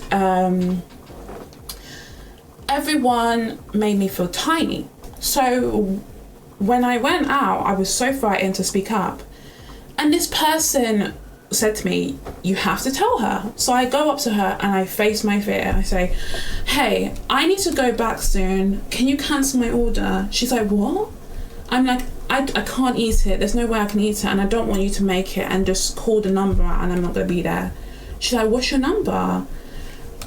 everyone made me feel tiny. So when I went out, I was so frightened to speak up. And this person said to me, you have to tell her. So I go up to her and I face my fear. I say, hey, I need to go back soon. Can you cancel my order? She's like, what? I'm like, I can't eat it. There's no way I can eat it and I don't want you to make it and just call the number and I'm not gonna be there. She's like, what's your number?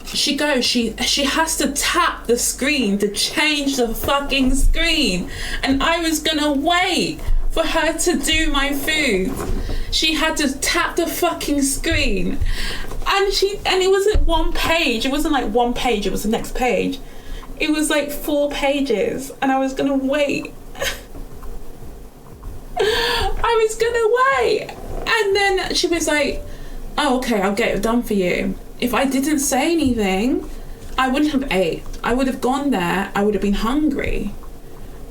She goes, she has to tap the screen to change the fucking screen. And I was gonna wait for her to do my food. She had to tap the fucking screen. And it wasn't one page. It wasn't like one page, it was the next page. It was like 4 pages and I was gonna wait. I was gonna wait. And then she was like, oh, okay, I'll get it done for you. If I didn't say anything, I wouldn't have ate. I would have gone there, I would have been hungry.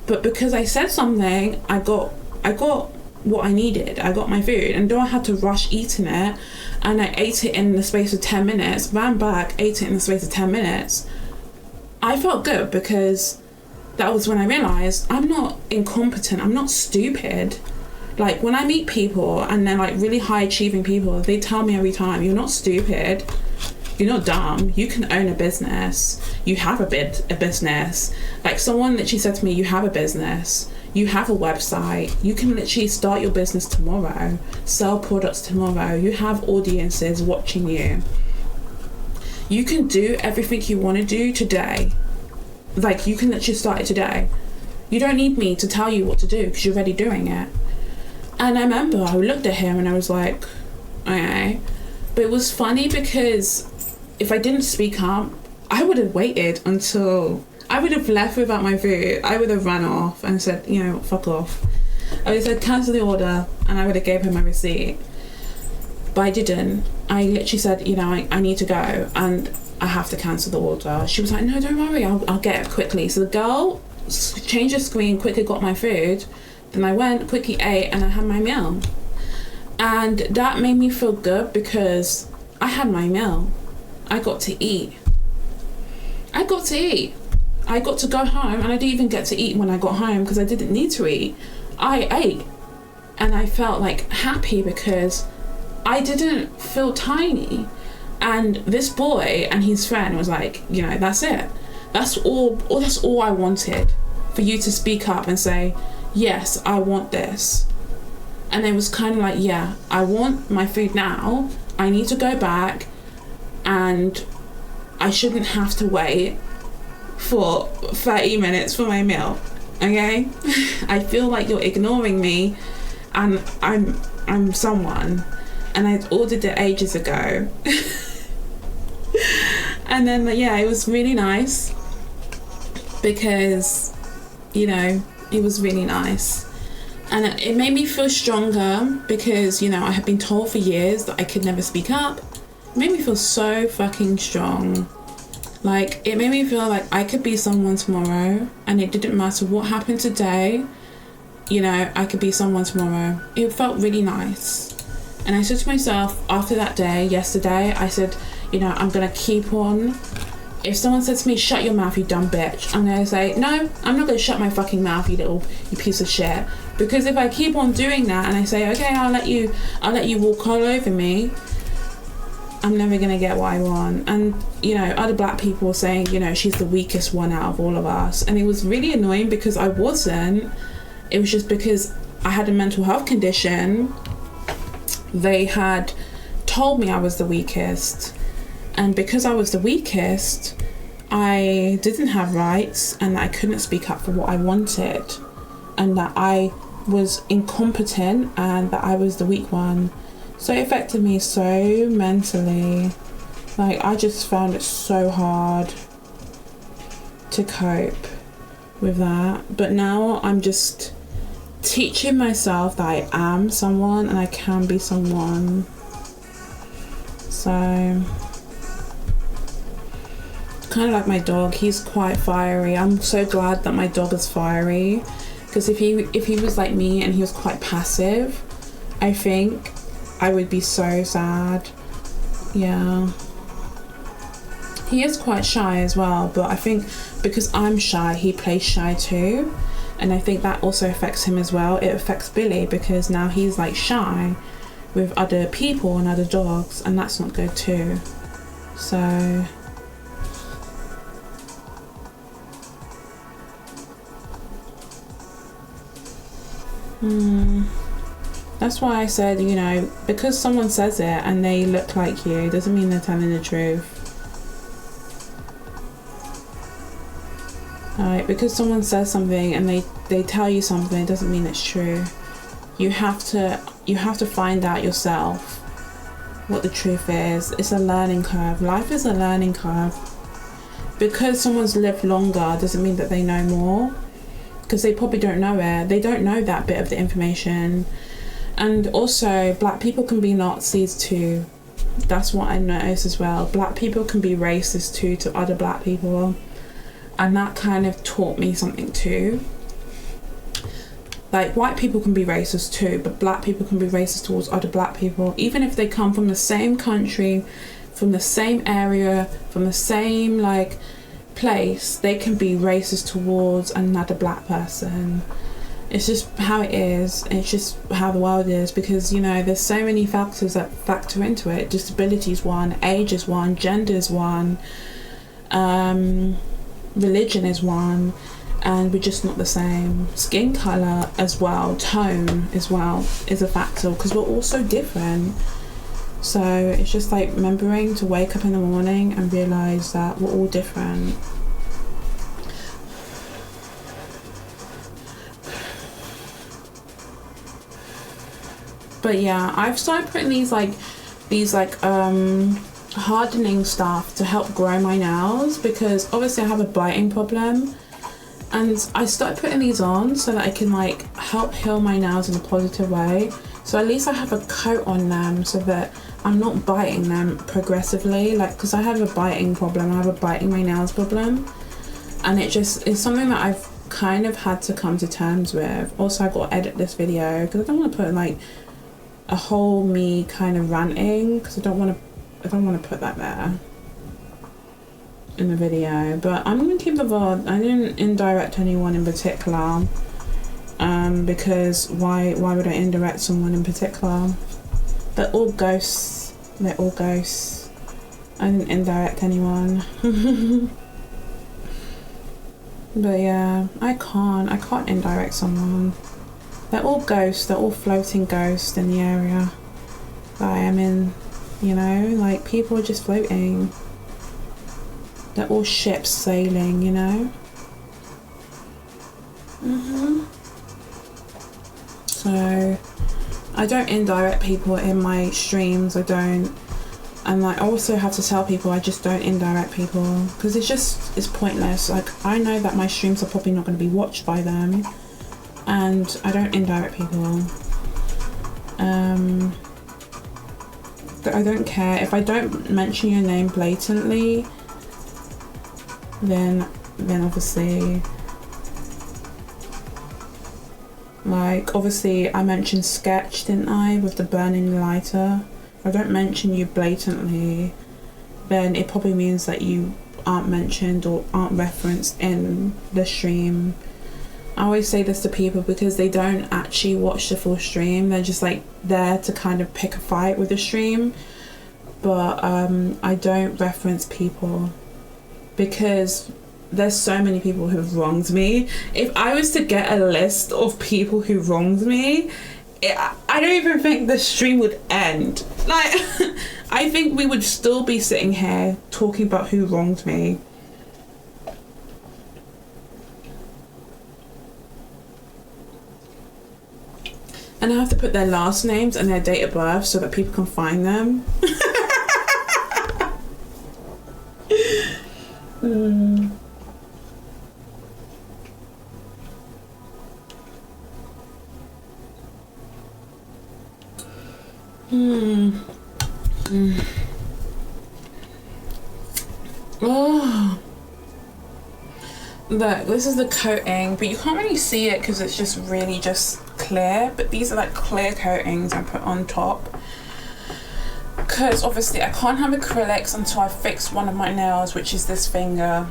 But because I said something, I got what I needed. I got my food. And though I had to rush eating it, and I ate it in the space of 10 minutes, ran back, ate it in the space of 10 minutes, I felt good because that was when I realised I'm not incompetent, I'm not stupid. Like when I meet people and they're like really high achieving people, they tell me every time, you're not stupid, you're not dumb, you can own a business, you have a business. Like someone literally said to me, you have a business, You have a website. You can literally start your business tomorrow, sell products tomorrow. You have audiences watching you. You can do everything you want to do today. Like, you can literally start it today. You don't need me to tell you what to do because you're already doing it. And I remember I looked at him and I was like, okay. But it was funny because if I didn't speak up, I would have waited until I would have left without my food. I would have run off and said, you know, fuck off. I would have said, cancel the order, and I would have gave her my receipt. But I didn't. I literally said, you know, I need to go and I have to cancel the order. She was like, no, don't worry, I'll get it quickly. So the girl changed the screen, quickly got my food. Then I went, quickly ate, and I had my meal. And that made me feel good because I had my meal. I got to eat. I got to go home, and I didn't even get to eat when I got home because I didn't need to eat. I ate, and I felt like happy because I didn't feel tiny. And this boy and his friend was like, you know, that's it. That's all I wanted, for you to speak up and say, yes, I want this. And it was kind of like, yeah, I want my food now. I need to go back, and I shouldn't have to wait for 30 minutes for my meal, okay? I feel like you're ignoring me, and I'm someone, and I'd ordered it ages ago. And then, yeah, it was really nice because, you know, it was really nice. And it made me feel stronger because, you know, I had been told for years that I could never speak up. It made me feel so fucking strong. Like, it made me feel like I could be someone tomorrow, and it didn't matter what happened today, you know, I could be someone tomorrow. It felt really nice. And I said to myself after that day, yesterday, I said, you know, I'm gonna keep on. If someone says to me, shut your mouth, you dumb bitch, I'm gonna say, no, I'm not gonna shut my fucking mouth, you piece of shit. Because if I keep on doing that and I say, okay, I'll let you walk all over me, I'm never gonna get what I want. And, you know, other black people were saying, you know, she's the weakest one out of all of us. And it was really annoying because I wasn't. It was just because I had a mental health condition. They had told me I was the weakest. And because I was the weakest, I didn't have rights, and I couldn't speak up for what I wanted, and that I was incompetent, and that I was the weak one. So it affected me so mentally. Like, I just found it so hard to cope with that. But now I'm just teaching myself that I am someone and I can be someone. So, kind of like my dog, he's quite fiery. I'm so glad that my dog is fiery, because if he was like me and he was quite passive, I think I would be so sad. Yeah, he is quite shy as well, but I think because I'm shy, he plays shy too, and I think that also affects him as well. It affects Billy because now he's like shy with other people and other dogs, and that's not good too. So that's why I said, you know, because someone says it and they look like you doesn't mean they're telling the truth. Alright, because someone says something and they tell you something, it doesn't mean it's true. You have to find out yourself what the truth is. It's a learning curve. Life is a learning curve. Because someone's lived longer doesn't mean that they know more, because they probably don't know it. They don't know that bit of the information. And also, black people can be Nazis too. That's what I noticed as well. Black people can be racist too to other black people. And that kind of taught me something too. Like, white people can be racist too, but black people can be racist towards other black people. Even if they come from the same country, from the same area, from the same, like, place, they can be racist towards another black person. It's just how it is. It's just how the world is, because, you know, there's so many factors that factor into it. Disability is one, age is one, gender is one, religion is one, and we're just not the same. Skin color as well, tone as well is a factor, because we're all so different. So it's just like remembering to wake up in the morning and realize that we're all different. But yeah, I've started putting these hardening stuff to help grow my nails, because obviously I have a biting problem, and I started putting these on so that I can like help heal my nails in a positive way. So at least I have a coat on them so that I'm not biting them progressively, like, because I have a biting problem, I have a biting my nails problem, and it just is something that I've kind of had to come to terms with. Also, I got to edit this video because I don't want to put like a whole me kind of ranting, because I don't want to put that there in the video. But I'm gonna keep the VOD. I didn't indirect anyone in particular, because why would I indirect someone in particular? They're all ghosts. They're all ghosts. I didn't indirect anyone. But yeah, I can't indirect someone. They're all ghosts, they're all floating ghosts in the area that I am in, you know, like people are just floating. They're all ships sailing, you know. So I don't indirect people in my streams, I don't. And like, I also have to tell people I just don't indirect people, because it's pointless. Like, I know that my streams are probably not going to be watched by them, and I don't indirect people. But I don't care if I don't mention your name blatantly, then obviously, like, obviously I mentioned Sketch, didn't I, with the burning lighter. If I don't mention you blatantly, then it probably means that you aren't mentioned or aren't referenced in the stream. I always say this to people because they don't actually watch the full stream. They're just like there to kind of pick a fight with the stream. But I don't reference people because there's so many people who have wronged me. If I was to get a list of people who wronged me, I don't even think the stream would end. Like, I think we would still be sitting here talking about who wronged me. And I have to put their last names and their date of birth so that people can find them. Oh. Look, this is the coating, but you can't really see it because it's just really just clear. But these are like clear coatings I put on top, because obviously I can't have acrylics until I fix one of my nails, which is this finger.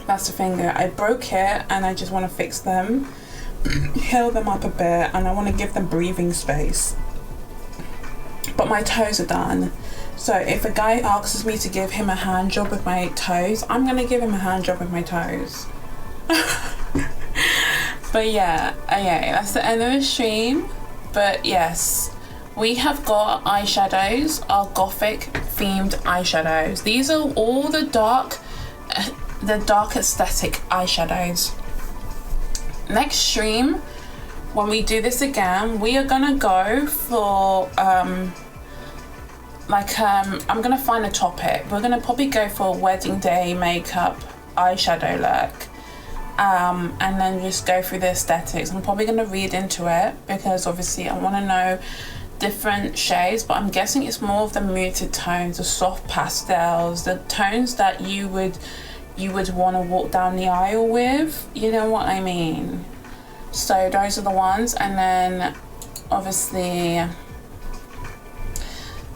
That's the finger. I broke it and I just want to fix them, heal them up a bit, and I want to give them breathing space. But my toes are done. So if a guy asks me to give him a hand job with my toes, I'm gonna give him a hand job with my toes. But yeah, okay, that's the end of the stream. But yes, we have got eyeshadows, our gothic themed eyeshadows. These are all the dark aesthetic eyeshadows. Next stream, when we do this again, we are gonna go for I'm gonna find a topic. We're gonna probably go for a wedding day makeup eyeshadow look, and then just go through the aesthetics. I'm probably gonna read into it because obviously I want to know different shades, but I'm guessing it's more of the muted tones, the soft pastels, the tones that you would want to walk down the aisle with, you know what I mean? So those are the ones. And then obviously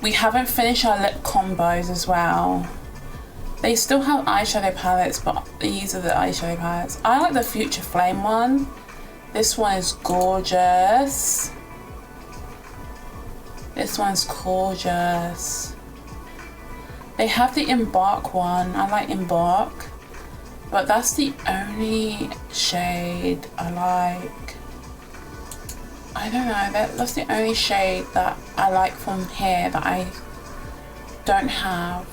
we haven't finished our lip combos as well. They still have eyeshadow palettes, but these are the eyeshadow palettes. I like the Future Flame one. This one is gorgeous. This one's gorgeous. They have the Embark one. I like Embark. But that's the only shade I like. I don't know, that's the only shade that I like from here that I don't have.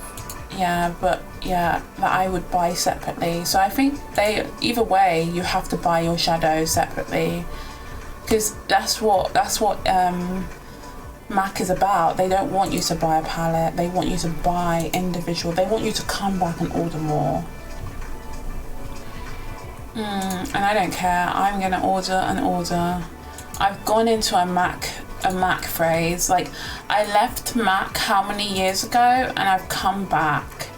Yeah, but yeah, that I would buy separately. So I think either way, you have to buy your shadows separately, because that's what MAC is about. They don't want you to buy a palette, they want you to buy individual. They want you to come back and order more. And I don't care, I'm gonna order and order. I've gone into a MAC phrase. Like, I left MAC how many years ago, and I've come back.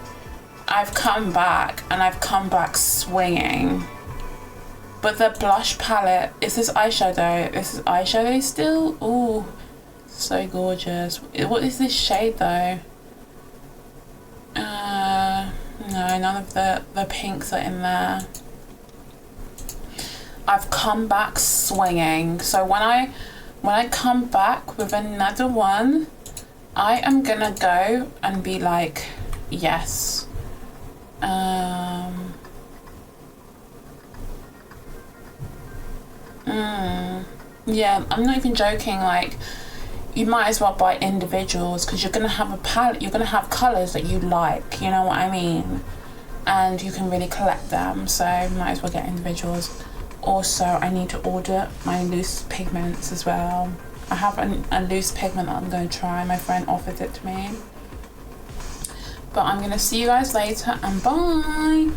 I've come back swinging. But the blush palette, is this eyeshadow? This is eyeshadow still? Ooh, so gorgeous. What is this shade though? No, none of the pinks are in there. I've come back swinging. So when I come back with another one, I am gonna go and be like, yes. Yeah, I'm not even joking. Like, you might as well buy individuals, because you're gonna have a palette, you're gonna have colors that you like, you know what I mean? And you can really collect them, so might as well get individuals. Also, I need to order my loose pigments as well. I have a loose pigment that I'm going to try. My friend offered it to me. But I'm going to see you guys later, and bye!